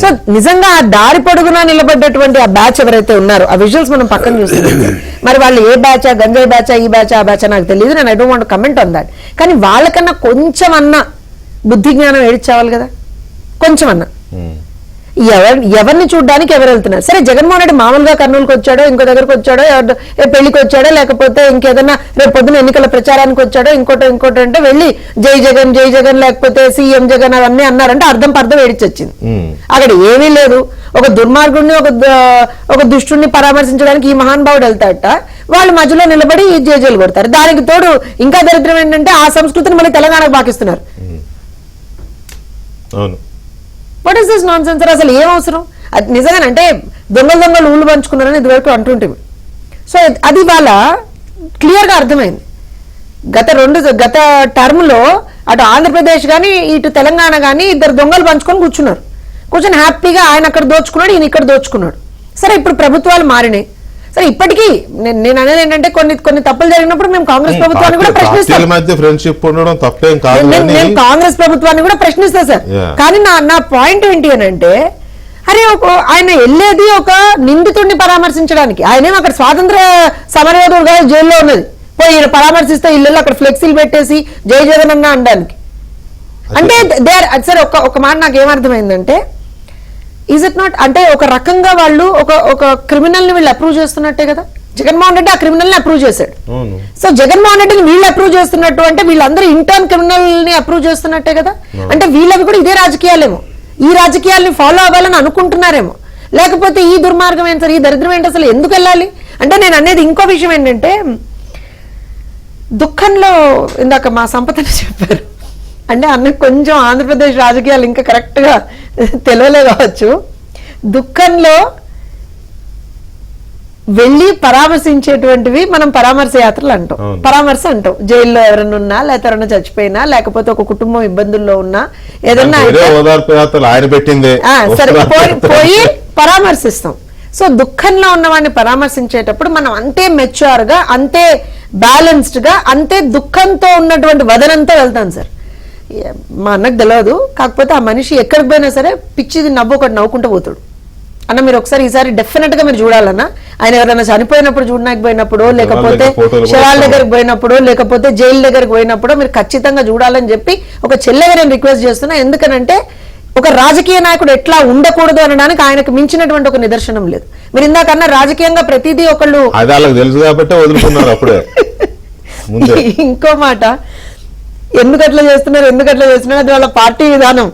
సో నిజంగా ఆ దారి పొడుగునా నిలబడ్డటువంటి ఆ బ్యాచ్ ఎవరైతే ఉన్నారో ఆ విజువల్స్ మనం పక్కన చూస్తున్నాం. మరి వాళ్ళు ఏ బ్యాచా, గంజాయి బ్యాచా, ఈ బ్యాచా, ఆ బ్యాచా నాకు తెలియదు, నేను I don't want comment on that. కానీ వాళ్ళకన్నా కొంచెం అన్నా బుద్ధి జ్ఞానం ఏడిచావాలి కదా, కొంచెం అన్నా. ఎవరిని చూడడానికి ఎవరు వెళ్తున్నారు సరే. జగన్మోహన్ రెడ్డి మామూలుగా కర్నూలుకి వచ్చాడో, ఇంకో దగ్గరకు వచ్చాడో, పెళ్లికి వచ్చాడో, లేకపోతే ఇంకేదన్నా రేపు పొద్దున ఎన్నికల ప్రచారానికి వచ్చాడో, ఇంకోటి అంటే వెళ్ళి జై జగన్ జై జగన్ లేకపోతే సీఎం జగన్ అవన్నీ అన్నారంటే అర్థం ఏడిచొచ్చింది. అక్కడ ఏమీ లేదు. ఒక దుర్మార్గుడిని ఒక దుష్టుడిని పరామర్శించడానికి ఈ మహానుభావుడు వెళ్తాడట, వాళ్ళు మధ్యలో నిలబడి ఈ జేజేలు కొడతారు. దానికి తోడు ఇంకా దరిద్రం ఏంటంటే ఆ సంస్కృతిని మళ్ళీ తెలంగాణకు పాకిస్తున్నారు. What is this nonsense sir. అసలు ఏం అవసరం అది నిజంగానంటే దొంగలు ఊళ్ళు పంచుకున్నారని ఇదివరకు అంటుంటే. సో అది వాళ్ళ క్లియర్గా అర్థమైంది. గత టర్మ్ లో అటు ఆంధ్రప్రదేశ్ కానీ ఇటు తెలంగాణ కానీ 2 దొంగలు పంచుకొని కూర్చొని హ్యాపీగా ఆయన అక్కడ దోచుకున్నాడు, ఈయన ఇక్కడ దోచుకున్నాడు. సరే ఇప్పుడు ప్రభుత్వాలు మారినాయి. సరే ఇప్పటికీ నేను అనేది ఏంటంటే కొన్ని తప్పులు జరిగినప్పుడు మేము కాంగ్రెస్ ప్రభుత్వాన్ని కూడా ప్రశ్నిస్తాం. నేను కాంగ్రెస్ ప్రభుత్వాన్ని కూడా ప్రశ్నిస్తా సార్. కానీ నా పాయింట్ ఏంటి అని అంటే అరే ఆయన వెళ్ళేది ఒక నిందితుడిని పరామర్శించడానికి. ఆయనేమో అక్కడ స్వాతంత్ర సమరయోధుడుగా జైల్లో ఉన్నది, పోయి ఈయన పరామర్శిస్తే ఇళ్ళలో అక్కడ ఫ్లెక్సీలు పెట్టేసి జై జగన్ అన్న అనడానికి. అంటే సరే ఒక మాట నాకు ఏమర్థమైందంటే, ఈజ్ ఇట్ నాట్ అంటే ఒక రకంగా వాళ్ళు ఒక క్రిమినల్ ని వీళ్ళు అప్రూవ్ చేస్తున్నట్టే కదా. జగన్మోహన్ రెడ్డి ఆ క్రిమినల్ ని అప్రూవ్ చేశాడు. సో జగన్మోహన్ రెడ్డిని వీళ్ళు అప్రూవ్ చేస్తున్నట్టు అంటే వీళ్ళందరూ ఇంటర్న్ క్రిమినల్ ని అప్రూవ్ చేస్తున్నట్టే కదా. అంటే వీళ్ళవి కూడా ఇదే రాజకీయాలేమో, ఈ రాజకీయాల్ని ఫాలో అవ్వాలని అనుకుంటున్నారేమో. లేకపోతే ఈ దుర్మార్గం ఏంటి సార్, ఈ దరిద్రం ఏంటి, అసలు ఎందుకు వెళ్ళాలి అంటే. నేను అనేది ఇంకో విషయం ఏంటంటే, దుఃఖంలో ఇందాక మా సంపదని చెప్పారు అంటే అన్నకు కొంచెం ఆంధ్రప్రదేశ్ రాజకీయాలు ఇంకా కరెక్ట్ గా తెలియలే కావచ్చు. దుఃఖంలో వెళ్ళి పరామర్శించేటువంటివి మనం పరామర్శ యాత్రలు అంటాం, పరామర్శ అంటాం. జైల్లో ఎవరైనా ఉన్నా, లేకపోతే ఎవరైనా చచ్చిపోయినా, లేకపోతే ఒక కుటుంబం ఇబ్బందుల్లో ఉన్నా, ఏదన్నా సరే పోయి పరామర్శిస్తాం. సో దుఃఖంలో ఉన్న వాడిని పరామర్శించేటప్పుడు మనం అంతే మెచ్యూర్ గా, అంతే బ్యాలెన్స్డ్ గా, అంతే దుఃఖంతో ఉన్నటువంటి వదనంతో వెళ్తాం సార్. మా అన్నకు తెలియదు, కాకపోతే ఆ మనిషి ఎక్కడికి పోయినా సరే పిచ్చిది నవ్వు ఒకటి నవ్వుకుంటూ పోతాడు. అన్న మీరు ఒకసారి ఈసారి డెఫినెట్ గా మీరు చూడాలన్నా, ఆయన ఎవరైనా చనిపోయినప్పుడు చూడడానికి పోయినప్పుడు, లేకపోతే శవాల దగ్గరకు పోయినప్పుడు, లేకపోతే జైలు దగ్గరకు పోయినప్పుడు మీరు ఖచ్చితంగా చూడాలని చెప్పి ఒక చెల్లెగా నేను రిక్వెస్ట్ చేస్తున్నా. ఎందుకనంటే ఒక రాజకీయ నాయకుడు ఎట్లా ఉండకూడదు అనడానికి ఆయనకు మించినటువంటి ఒక నిదర్శనం లేదు. మీరు ఇందాకన్నా రాజకీయంగా ప్రతిదీ ఒకళ్ళు తెలుసు కాబట్టి వదులుకున్నారు అప్పుడే. ఇంకో మాట, ఎందుకు అట్లా చేస్తున్నారు అది వాళ్ళ పార్టీ విధానం.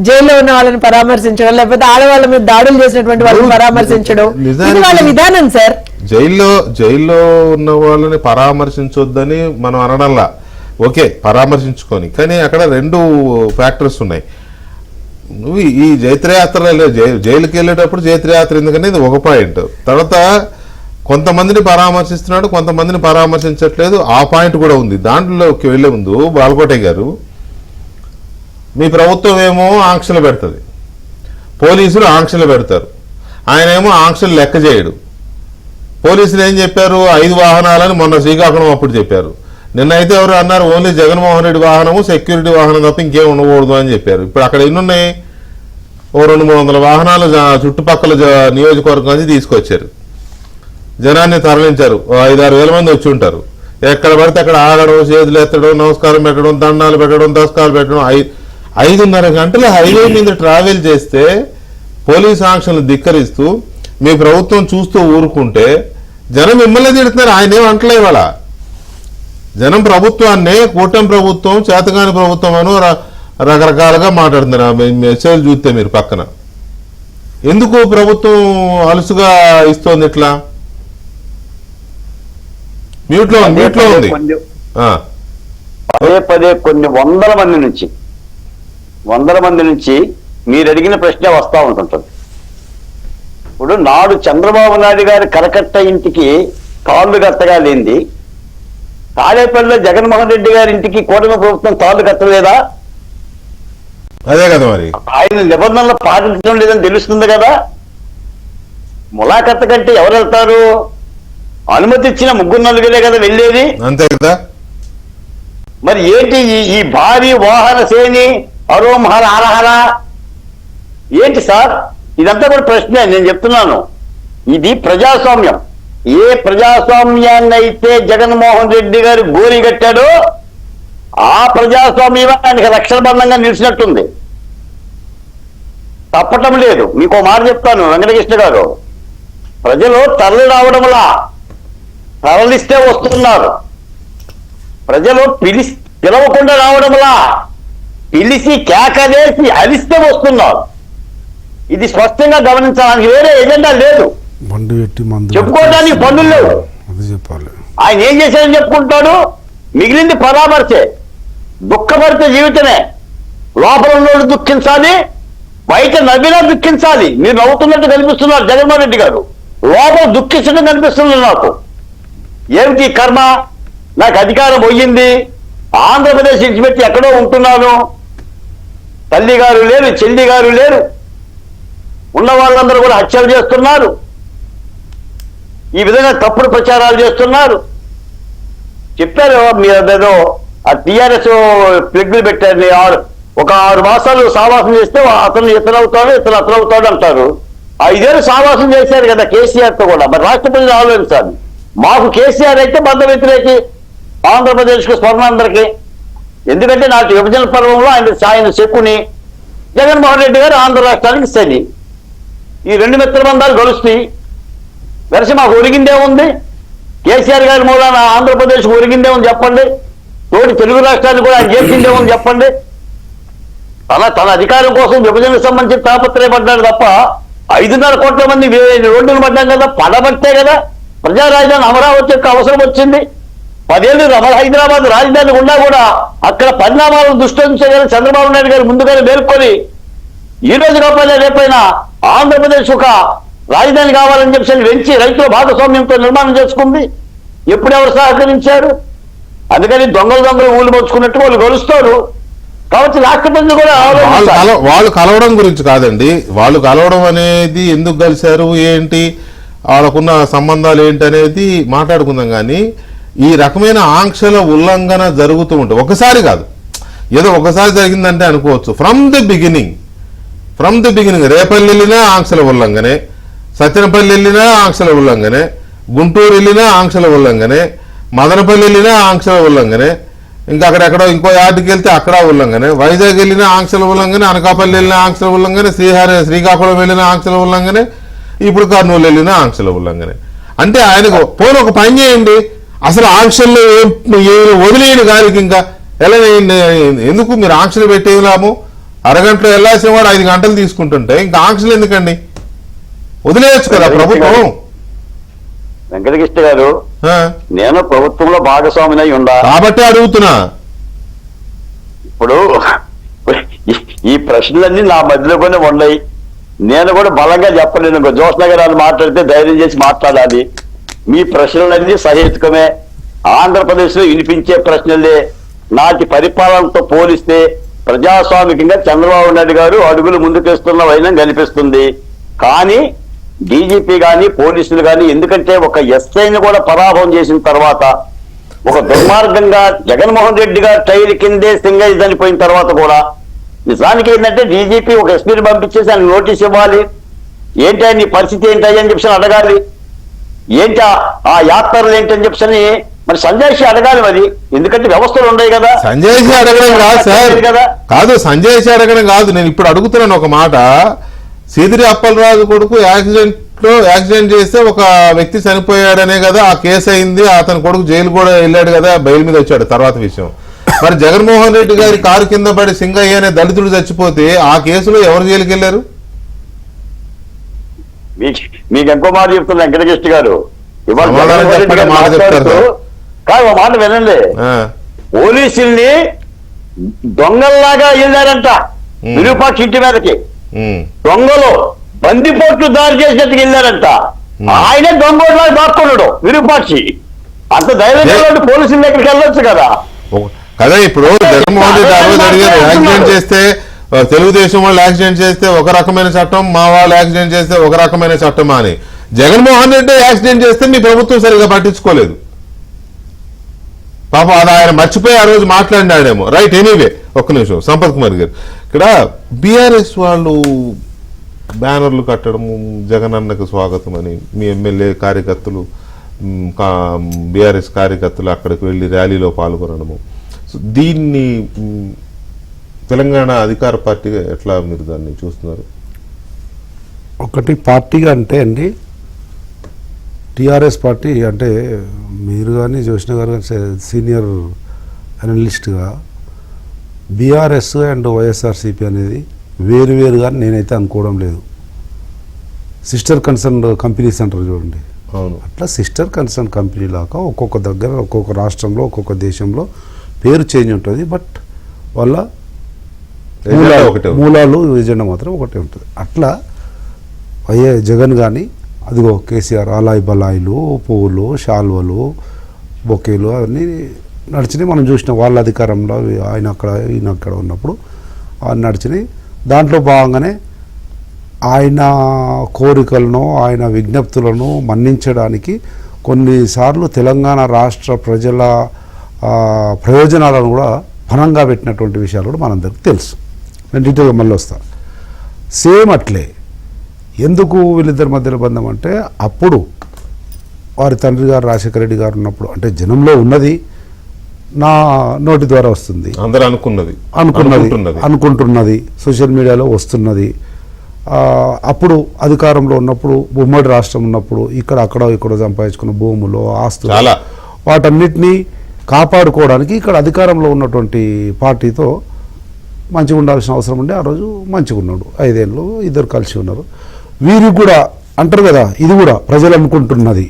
జైల్లో ఉన్న వాళ్ళని పరామర్శించడం, లేకపోతే ఆడవాళ్ళ మీద దాడులు చేసినటువంటి వాళ్ళని పరామర్శించడం, ఇది వాళ్ళ విధానం సార్. జైల్లో ఉన్న వాళ్ళని పరామర్శించొద్దని మనం అనడంలా, ఓకే పరామర్శించుకొని, కానీ అక్కడ రెండు ఫ్యాక్టర్స్ ఉన్నాయి. నువ్వు ఈ జైత్రయాత్రలో జైలుకి వెళ్ళేటప్పుడు జైత్రయాత్ర ఎందుకనేది ఒక పాయింట్. తర్వాత కొంతమందిని పరామర్శిస్తున్నాడు, కొంతమందిని పరామర్శించట్లేదు, ఆ పాయింట్ కూడా ఉంది. దాంట్లోకి వెళ్లే ముందు బాలకోటే గారు, మీ ప్రభుత్వం ఏమో ఆంక్షలు పెడుతుంది, పోలీసులు ఆంక్షలు పెడతారు, ఆయన ఏమో ఆంక్షలు లెక్క చేయడు. పోలీసులు ఏం చెప్పారు, 5 వాహనాలని మొన్న శ్రీకాకుళం అప్పుడు చెప్పారు. నిన్నైతే ఎవరు అన్నారు, ఓన్లీ జగన్మోహన్ రెడ్డి వాహనము, సెక్యూరిటీ వాహనం తప్ప ఇంకేం ఉండకూడదు అని చెప్పారు. ఇప్పుడు అక్కడ ఎన్నున్నాయి, ఓ 200-300 వాహనాలు చుట్టుపక్కల నియోజకవర్గం నుంచి తీసుకొచ్చారు, జనాన్ని తరలించారు. 5-6 వేల మంది వచ్చి ఉంటారు. ఎక్కడ పడితే అక్కడ ఆగడం, చేతులు ఎత్తడం, నమస్కారం పెట్టడం, దండాలు పెట్టడం, దస్కాలు పెట్టడం. 5.5 గంటలు హైవే మీద ట్రావెల్ చేస్తే పోలీసు ఆంక్షలు ధిక్కరిస్తూ మీ ప్రభుత్వం చూస్తూ ఊరుకుంటే జనం మిమ్మల్ని తిడుతున్నారు, ఆయన ఏం అంటలే. ఇవాళ జనం ప్రభుత్వాన్ని కూటమి ప్రభుత్వం, చేతగాని ప్రభుత్వం అని రకరకాలుగా మాట్లాడుతున్నారు. మెసేజ్ చూస్తే మీరు పక్కన ఎందుకు ప్రభుత్వం అలుసుగా ఇస్తోంది ఇట్లా? మ్యూట్లో ఉంది. పదే కొన్ని వందల మంది నుంచి మీరు అడిగిన ప్రశ్న వస్తా ఉంటుంటుంది. ఇప్పుడు నాడు చంద్రబాబు నాయుడు గారి కరకట్ట ఇంటికి కాళ్ళు కట్టగా లేనిది, తాడేపల్లిలో జగన్మోహన్ రెడ్డి గారి ఇంటికి కూటమి ప్రభుత్వం కాళ్ళు కట్టలేదా? అదే కదా మరి. ఆయన నిబంధనలు పాటించడం లేదని తెలుస్తుంది కదా. ములాఖత్తు కంటే ఎవరు వెళ్తారు? అనుమతి ఇచ్చిన 3-4 కదా వెళ్ళేది, అంతే కదా. మరి ఏంటి ఈ భారీ వాహన శ్రేణి, హరోమహర హరహర ఏంటి సార్? ఇదంతా కూడా ప్రశ్నే. నేను చెప్తున్నాను, ఇది ప్రజాస్వామ్యం. ఏ ప్రజాస్వామ్యాన్ని అయితే జగన్మోహన్ రెడ్డి గారు గోరి కట్టాడో ఆ ప్రజాస్వామ్యం ఆయనకి రక్షణబంధంగా నిలిచినట్టుంది, తప్పటం లేదు. మీకు మాట చెప్తాను వెంకటకృష్ణ గారు, ప్రజలు తరలి రావడంలా, తరలిస్తే వస్తున్నారు. ప్రజలు పిలవకుండా రావడంలా, పిలిచి కేకలేసి అలిస్తే వస్తున్నారు. ఇది స్పష్టంగా గమనించడానికి వేరే ఎజెండా లేదు, చెప్పుకోవడానికి పనులు లేవు. ఆయన ఏం చేశారని చెప్పుకుంటాడు, మిగిలింది పరామర్శే. దుఃఖపడితే జీవితమే. లోపల ఉన్నోడు దుఃఖించాలి, బయట నవ్వినా దుఃఖించాలి. మీరు నవ్వుతున్నట్టు కనిపిస్తున్నారు జగన్మోహన్ రెడ్డి గారు, లోపల దుఃఖించడం కనిపిస్తుంది నాకు. ఏమిటి కర్మ, నాకు అధికారం పోయింది, ఆంధ్రప్రదేశ్ విడిచిపెట్టి ఎక్కడో ఉంటున్నాను, తల్లి గారు లేరు, చెల్లి గారు లేరు, ఉన్న వాళ్ళందరూ కూడా హత్యలు చేస్తున్నారు, ఈ విధంగా తప్పుడు ప్రచారాలు చేస్తున్నారు. చెప్పారు మీరు అదేదో ఆ టీఆర్ఎస్ ప్లగ్లు పెట్టారు, ఒక 6 మాసాలు సావాసం చేస్తే అతను ఇతనవుతాడు అతనవుతాడు అంటారు. 5 ఏళ్ళు సావాసం చేశారు కదా కేసీఆర్ తో కూడా. మరి రాష్ట్రపతి ఆలోచించాలి. మాకు కేసీఆర్ అయితే బంధ వ్యతిరేకి, ఆంధ్రప్రదేశ్కు స్వర్ణాంధ్రకి. ఎందుకంటే నాటి విభజన పర్వంలో ఆయన శకుని, జగన్మోహన్ రెడ్డి గారు ఆంధ్ర రాష్ట్రానికి శని. ఈ 2 మిత్రబంధాలు గలుస్తాయి. వెరసి మాకు ఒరిగిందే ఉంది. కేసీఆర్ గారి మూలాన ఆంధ్రప్రదేశ్ ఒరిగిందే ఉంది చెప్పండి. తోటి తెలుగు రాష్ట్రాన్ని కూడా ఆయన చేసిందే ఉంది చెప్పండి. తన అధికారం కోసం విభజనకు సంబంధించి తాపత్రయపడ్డాడు తప్ప 5.5 కోట్ల మంది రోడ్డును పడ్డాం కదా, పడబట్టే కదా ప్రజా రాజధాని అమరావతి యొక్క అవసరం వచ్చింది. 10 ఏళ్ళు హైదరాబాద్ రాజధాని ఉన్నా కూడా అక్కడ పరిణామాలను దృష్టి ఉంచగల చంద్రబాబు నాయుడు గారు ముందుగానే మేల్కొని ఈ రోజు కాకపోయినా రేపైనా ఆంధ్రప్రదేశ్ ఒక రాజధాని కావాలని చెప్పి వెంచి రైతుల భాగస్వామ్యంతో నిర్మాణం చేసుకుంది. ఎప్పుడెవరు సహకరించారు? అందుకని దొంగలు ఊళ్ళు పంచుకున్నట్టు వాళ్ళు గెలుస్తారు. కాబట్టి రాష్ట్రపతి కూడా వాళ్ళు కలవడం గురించి కాదండి. వాళ్ళు కలవడం అనేది ఎందుకు కలిశారు, ఏంటి, వాళ్ళకున్న సంబంధాలు ఏంటి అనేది మాట్లాడుకుందాం. కానీ ఈ రకమైన ఆంక్షల ఉల్లంఘన జరుగుతూ ఉంటే ఒకసారి కాదు, ఏదో ఒకసారి జరిగిందంటే అనుకోవచ్చు. ఫ్రమ్ ది బిగినింగ్ రేపల్లి వెళ్ళినా ఆంక్షల ఉల్లంఘనే, సత్యనపల్లి వెళ్ళినా ఆంక్షల ఉల్లంఘనే, గుంటూరు వెళ్ళినా ఆంక్షల ఉల్లంఘనే, మదనపల్లి వెళ్ళినా ఆంక్షల ఉల్లంఘనే, ఇంకా అక్కడెక్కడో ఇంకో యార్డుకి వెళ్తే అక్కడ ఉల్లంఘనే, వైజాగ్ వెళ్ళినా ఆంక్షల ఉల్లంఘనే, అనకాపల్లి వెళ్ళిన ఆంక్షల ఉల్లంఘనే, శ్రీకాకుళం వెళ్ళిన ఆంక్షల ఉల్లంఘనే, ఇప్పుడు కర్నూలు వెళ్ళిన ఆంక్షల ఉల్లంఘనే. అంటే ఆయనకు పోనీ ఒక పని చేయండి, అసలు ఆంక్షల్లో వదిలేయండి గారికి. ఇంకా ఎలా ఎందుకు మీరు ఆంక్షలు పెట్టేది లాభం? అరగంటలో వెళ్ళాల్సిన వాడు 5 గంటలు తీసుకుంటుంటే ఇంకా ఆంక్షలు ఎందుకండి? వదిలేయచ్చు కదా ప్రభుత్వం. వెంకటకృష్ణ గారు, నేను ప్రభుత్వంలో భాగస్వామినై ఉండా కాబట్టి అడుగుతున్నా. ఇప్పుడు ఈ ప్రశ్నలన్నీ నా మధ్యలోనే ఉన్నాయి. నేను కూడా బలంగా చెప్పలేను. జోష్న గారు మాట్లాడితే ధైర్యం చేసి మాట్లాడాలి. మీ ప్రశ్నలన్నీ సహేతుకమే. ఆంధ్రప్రదేశ్ లో వినిపించే ప్రశ్నలే. నాటి పరిపాలనతో పోలిస్తే ప్రజాస్వామికంగా చంద్రబాబు నాయుడు గారు అడుగులు ముందుకేస్తున్న వైనం కనిపిస్తుంది. కానీ డీజీపీ గాని పోలీసులు గాని, ఎందుకంటే ఒక ఎస్ఐని కూడా పరాభవం చేసిన తర్వాత, ఒక దుర్మార్గంగా జగన్మోహన్ రెడ్డి గారు టైర్ కిందే సింగయ్య చనిపోయిన తర్వాత కూడా నిజానికి ఏంటంటే డీజీపీ ఒక ఎస్పీని పంపించేసి ఆయన నోటీస్ ఇవ్వాలి. ఏంటి నీ పరిస్థితి ఏంటి అని చెప్పి అడగాలి. ఏంటి ఆ యాత్రలు ఏంటని చెప్పి మరి సంజయ్ షి అడగాలి. మరి ఎందుకంటే వ్యవస్థలు ఉన్నాయి కదా. సంజయ్ షి అడగడం కాదు సార్, కాదు సంజయ్ షి అడగడం కాదు. నేను ఇప్పుడు అడుగుతున్నాను ఒక మాట. సీదిరి అప్పలరాజు కొడుకు యాక్సిడెంట్ చేస్తే ఒక వ్యక్తి చనిపోయాడనే కదా ఆ కేసు అయింది. అతని కొడుకు జైలు కూడా వెళ్ళాడు కదా, బెయిల్ మీద వచ్చాడు. తర్వాత విషయం మరి జగన్మోహన్ రెడ్డి గారి కారు కింద పడి సింగయ్య అనే దళితుడు చచ్చిపోతే ఆ కేసులో ఎవరు జైలుకి వెళ్ళారు? మీకు ఇంకో మాట చెప్తున్నా వెంకటకృష్ణ గారు. కాదు ఒక మాట వినండి. పోలీసుల్ని దొంగల్లాగా వెళ్ళారంట విరూపాక్ష ఇంటి మీదకి. దొంగలు బందిపోట్లు దారి చేసినట్టుకు వెళ్ళారంట. ఆయనే దొంగలా దాక్కున్నాడు విరూపాక్షి. అంత ధైర్యం పోలీసుల దగ్గరికి వెళ్ళొచ్చు కదా. కదా ఇప్పుడు జగన్మోహన్ రెడ్డి ఆ రోజు అడిగారు, యాక్సిడెంట్ చేస్తే తెలుగుదేశం వాళ్ళు యాక్సిడెంట్ చేస్తే ఒక రకమైన చట్టం, మా వాళ్ళు యాక్సిడెంట్ చేస్తే ఒక రకమైన చట్టం అని. జగన్మోహన్ రెడ్డి యాక్సిడెంట్ చేస్తే మీ ప్రభుత్వం సరిగా పట్టించుకోలేదు. పాపం అది ఆయన మర్చిపోయి ఆ రోజు మాట్లాడినాడేమో. రైట్, ఎనీవే ఒక్క నిమిషం. సంపత్ కుమార్ గారు, ఇక్కడ బీఆర్ఎస్ వాళ్ళు బ్యానర్లు కట్టడము, జగన్ అన్నకు స్వాగతం అని, మీ ఎమ్మెల్యే కార్యకర్తలు బీఆర్ఎస్ కార్యకర్తలు అక్కడికి వెళ్ళి ర్యాలీలో పాల్గొనడము, దీన్ని తెలంగాణ అధికార పార్టీగా ఎట్లా మీరు దాన్ని చూస్తున్నారు? ఒకటి పార్టీగా అంటే అండి, టీఆర్ఎస్ పార్టీ అంటే మీరు కానీ జోష్న గారు కానీ సీనియర్ అనలిస్ట్గా బీఆర్ఎస్ అండ్ వైఎస్ఆర్సీపీ అనేది వేరువేరుగా నేనైతే అనుకోవడం లేదు. సిస్టర్ కన్సర్న్ కంపెనీస్ అంటారు చూడండి, అవును, అట్లా సిస్టర్ కన్సర్న్ కంపెనీ లాగా ఒక్కొక్క దగ్గర ఒక్కొక్క రాష్ట్రంలో ఒక్కొక్క దేశంలో పేరు చేంజ్ ఉంటుంది. బట్ వాళ్ళ మూలాలు ఎజెండా మాత్రం ఒకటే ఉంటుంది. అట్లా జగన్ కానీ అదిగో కేసీఆర్ అలాయి బలాయిలు, పువ్వులు, శాల్వలు, బొకేలు అవన్నీ నడిచినాయి. మనం చూసినాం వాళ్ళ అధికారంలో ఆయన అక్కడ ఈయన అక్కడ ఉన్నప్పుడు అవన్నీ నడిచినాయి. దాంట్లో భాగంగానే ఆయన కోరికలను ఆయన విజ్ఞప్తులను మన్నించడానికి కొన్నిసార్లు తెలంగాణ రాష్ట్ర ప్రజల ప్రయోజనాలను కూడా పనంగా పెట్టినటువంటి విషయాలు కూడా మనందరికీ తెలుసు. నేను డీటెయిల్గా మళ్ళీ వస్తాను. సేమ్ అట్లే ఎందుకు వీళ్ళిద్దరి మధ్యలో బంధం అంటే అప్పుడు వారి తండ్రి గారు రాజశేఖర రెడ్డి గారు ఉన్నప్పుడు, అంటే జనంలో ఉన్నది నా నోటి ద్వారా వస్తుంది, అందరూ అనుకుంటున్నది సోషల్ మీడియాలో వస్తున్నది. అప్పుడు అధికారంలో ఉన్నప్పుడు ఉమ్మడి రాష్ట్రం ఉన్నప్పుడు ఇక్కడ సంపాదించుకున్న భూములు ఆస్తులు వాటన్నిటినీ కాపాడుకోవడానికి ఇక్కడ అధికారంలో ఉన్నటువంటి పార్టీతో మంచిగా ఉండాల్సిన అవసరం ఉండే. ఆ రోజు మంచిగా ఉన్నాడు, 5 ఏళ్ళు ఇద్దరు కలిసి ఉన్నారు. వీరికి కూడా అంటారు కదా, ఇది కూడా ప్రజలు అనుకుంటున్నది.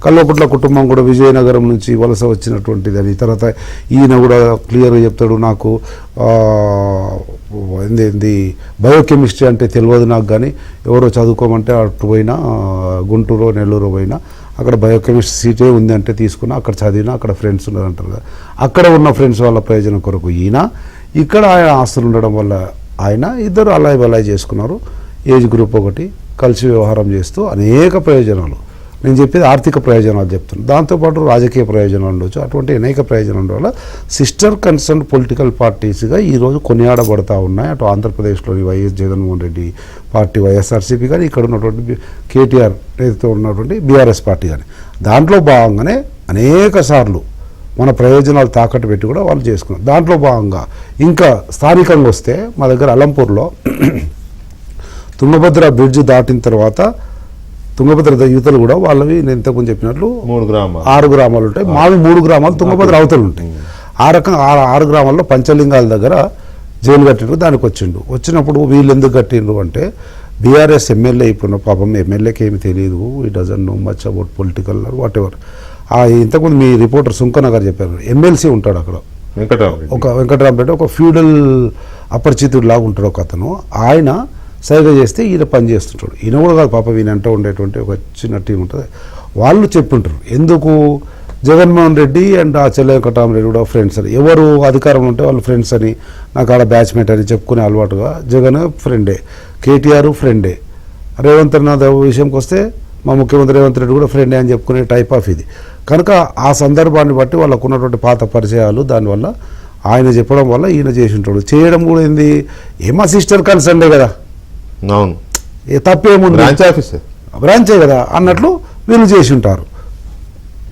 కల్వకుట్ల కుటుంబం కూడా విజయనగరం నుంచి వలస వచ్చినటువంటిది అని. తర్వాత ఈయన కూడా క్లియర్గా చెప్తాడు, నాకు ఏంది బయోకెమిస్ట్రీ అంటే తెలియదు నాకు, కానీ ఎవరో చదువుకోమంటే అటు పోయినా గుంటూరు నెల్లూరు పోయినా అక్కడ బయోకెమిస్ట్రీ సీటే ఉంది అంటే తీసుకున్నా, అక్కడ చదివినా, అక్కడ ఫ్రెండ్స్ ఉన్నారంటారు కదా. అక్కడ ఉన్న ఫ్రెండ్స్ వాళ్ళ ప్రయోజనం కొరకు ఈయన, ఇక్కడ ఆయన ఆస్తులు ఉండడం వల్ల ఆయన, ఇద్దరు అలాయ్ బలాయ్ చేసుకున్నారు. ఏజ్ గ్రూప్ ఒకటి కలిసి వ్యవహారం చేస్తూ అనేక ప్రయోజనాలు, నేను చెప్పేది ఆర్థిక ప్రయోజనాలు చెప్తున్నాను, దాంతోపాటు రాజకీయ ప్రయోజనాలు ఉండొచ్చు. అటువంటి అనేక ప్రయోజనాలు ఉండడం వల్ల సిస్టర్ కన్సర్న్ పొలిటికల్ పార్టీస్గా ఈరోజు కొనియాడబడతా ఉన్నాయి. అటు ఆంధ్రప్రదేశ్లోని వైఎస్ జగన్మోహన్ రెడ్డి పార్టీ వైఎస్ఆర్సీపీ కానీ, ఇక్కడ ఉన్నటువంటి కేటీఆర్ నేతతో ఉన్నటువంటి బీఆర్ఎస్ పార్టీ కానీ, దాంట్లో భాగంగానే అనేక సార్లు మన ప్రయోజనాలు తాకట్టు పెట్టి కూడా వాళ్ళు చేసుకున్నారు. దాంట్లో భాగంగా ఇంకా స్థానికంగా వస్తే మా దగ్గర అలంపూర్లో తుంగభద్ర బ్రిడ్జ్ దాటిన తర్వాత తుంగభద్ర యువతలు కూడా వాళ్ళవి నేను ఇంతకుముందు చెప్పినట్లు 6 గ్రామాలు ఉంటాయి. మావి 3 గ్రామాలు తుంగభద్ర అవతలు ఉంటాయి. ఆ రకంగా 6 గ్రామాల్లో పంచలింగాల దగ్గర జైలు కట్టిండ్రు. దానికి వచ్చినప్పుడు వీళ్ళు ఎందుకు కట్టిండ్రు అంటే బీఆర్ఎస్ ఎమ్మెల్యే అయిపోయిన పాపం ఎమ్మెల్యేకి ఏమి తెలియదు, ఈ doesn't know much about political what ever. ఇంతకుముందు మీ రిపోర్టర్ సుంకన్న గారు చెప్పారు, ఎమ్మెల్సీ ఉంటాడు అక్కడ ఒక వెంకటరామరెడ్డి, ఒక ఫ్యూడల్ అపరిచితుడు లాగా ఉంటాడు ఒక అతను. ఆయన సైగ చేస్తే ఈయన పని చేస్తుంటాడు. ఈయన కూడా కాదు పాపం, ఈయన అంటూ ఉండేటువంటి ఒక చిన్న టీం ఉంటుంది. వాళ్ళు చెప్పుంటారు ఎందుకు జగన్మోహన్ రెడ్డి అండ్ ఆ చెల్ల వెంకటరామరెడ్డి కూడా ఫ్రెండ్స్ అని. ఎవరు అధికారం ఉంటే వాళ్ళు ఫ్రెండ్స్ అని, నాకు ఆడ బ్యాచ్మేట్ అని చెప్పుకునే అలవాటుగా జగన్ ఫ్రెండే, కేటీఆర్ ఫ్రెండే, రేవంత్ నాథ్ విషయంకి వస్తే మా ముఖ్యమంత్రి రేవంత్ రెడ్డి కూడా ఫ్రెండే అని చెప్పుకునే టైప్ ఆఫ్ ఇది. కనుక ఆ సందర్భాన్ని బట్టి వాళ్ళకు ఉన్నటువంటి పాత పరిచయాలు, దానివల్ల ఆయన చెప్పడం వల్ల ఈయన చేసి ఉంటాడు. చేయడం కూడా ఏంది, ఏమా సిస్టర్ కన్సర్న్డే కదా, అవును, తప్పేముంది, బ్రాంచే కదా అన్నట్లు వీళ్ళు చేసి ఉంటారు.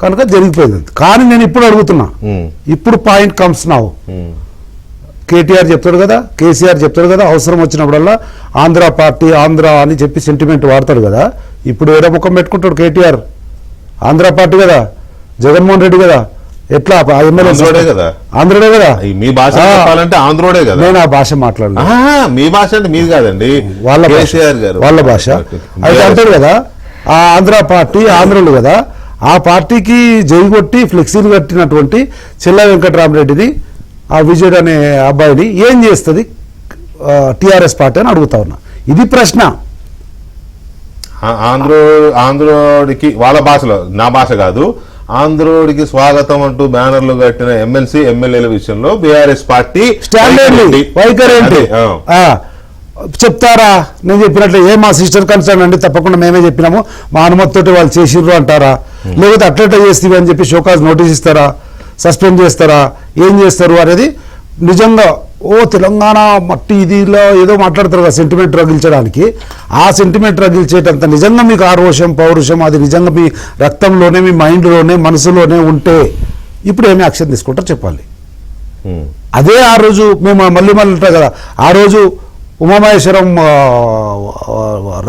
కనుక జరిగిపోయింది. కానీ నేను ఇప్పుడు అడుగుతున్నా, ఇప్పుడు పాయింట్ కమ్స్ నావు. కేటీఆర్ చెప్తాడు కదా, కేసీఆర్ చెప్తాడు కదా, అవసరం వచ్చినప్పుడల్లా ఆంధ్ర పార్టీ ఆంధ్ర అని చెప్పి సెంటిమెంట్ వాడతాడు కదా. ఇప్పుడు ఏదో ముఖం పెట్టుకుంటాడు కేటీఆర్, ఆంధ్ర పార్టీ కదా, జగన్మోహన్ రెడ్డి కదా, ఎట్లా ఎమ్మెల్యే కదా, ఆంధ్రుడే కదా. మీ భాష చెప్పాలంటే ఆంధ్రోడే కదా. నేను ఆ భాష మాట్లాడను, మీ భాష అంటే మీది కాదండి, వాళ్ళ భాష. అయితే అంటాడు కదా, ఆ ఆంధ్ర పార్టీ ఆంధ్రులు కదా, ఆ పార్టీకి జై కొట్టి ఫ్లెక్సీలు కట్టినటువంటి చెల్ల వెంకటరామరెడ్డిని, ఆ విజయుడు అనే అబ్బాయిని ఏం చేస్తుంది టిఆర్ఎస్ పార్టీ అని అడుగుతా ఉన్నా. ఇది ప్రశ్న. ఆంధ్రోడికి వాళ్ళ భాషలో, నా భాష కాదు, ఆంధ్రోడికి స్వాగతం అంటూ బ్యానర్లు కట్టిన ఎమ్మెల్సీ ఎమ్మెల్యేల విషయంలో బీఆర్ఎస్ పార్టీ వైఖరి చెప్తారా? నేను చెప్పినట్లు మా సిస్టర్ కన్సర్న్ అండి, తప్పకుండా మేమే చెప్పినాము, మా అనుమతితోటి వాళ్ళు చేసిర్రు అంటారా? లేకపోతే అట్లెట్లా చేస్తేవి అని చెప్పి షోకాజ్ నోటీస్ ఇస్తారా, సస్పెండ్ చేస్తారా, ఏం చేస్తారు అనేది నిజంగా తెలంగాణ మట్టి ఇదిలో ఏదో మాట్లాడతారు కదా సెంటిమెంట్ రగిల్చడానికి. ఆ సెంటిమెంట్ రగిల్చేటంత నిజంగా మీకు ఆరోషం పౌరుషం అది నిజంగా మీ రక్తంలోనే, మీ మైండ్లోనే, మనసులోనే ఉంటే ఇప్పుడు ఏమి యాక్షన్ తీసుకుంటారో చెప్పాలి. అదే ఆ రోజు మేము మళ్ళీ ఉంటాం కదా, ఆ రోజు ఉమామహేశ్వరం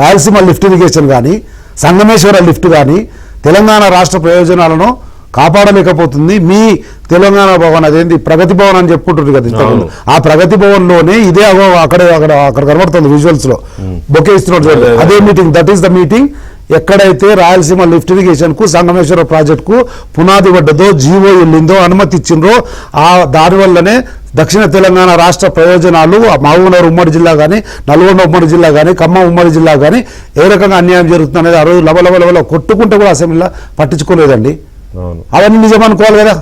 రాయలసీమ లిఫ్ట్ ఇరిగేషన్ కానీ, సంగమేశ్వర లిఫ్ట్ కానీ తెలంగాణ రాష్ట్ర ప్రయోజనాలను కాపాడలేకపోతుంది. మీ తెలంగాణ భవన్ అదేంటి ప్రగతి భవన్ అని చెప్పుకుంటుంది కదా ఇంతకుముందు, ఆ ప్రగతి భవన్లోనే ఇదే అక్కడ కనబడుతుంది విజువల్స్ లో బొకే ఇస్తున్నాడు. అదే meeting, that is the meeting ఎక్కడైతే రాయలసీమ లిఫ్ట్ ఇరిగేషన్ కు సంగమేశ్వర ప్రాజెక్ట్ కు పునాది పడ్డదో, జీవో వెళ్ళిందో, అనుమతి ఇచ్చిండ్రో, ఆ దానివల్లనే దక్షిణ తెలంగాణ రాష్ట్ర ప్రయోజనాలు మహబూబ్నగర్ ఉమ్మడి జిల్లా కానీ, నల్గొండ ఉమ్మడి జిల్లా కానీ, ఖమ్మం ఉమ్మడి జిల్లా కానీ ఏ రకంగా అన్యాయం జరుగుతుంది అనేది ఆ రోజు లవలవల కొట్టుకుంటే కూడా అసెంబ్లీలో పట్టించుకోలేదండి. అవన్నీ నిజం అనుకోవాలి కదా,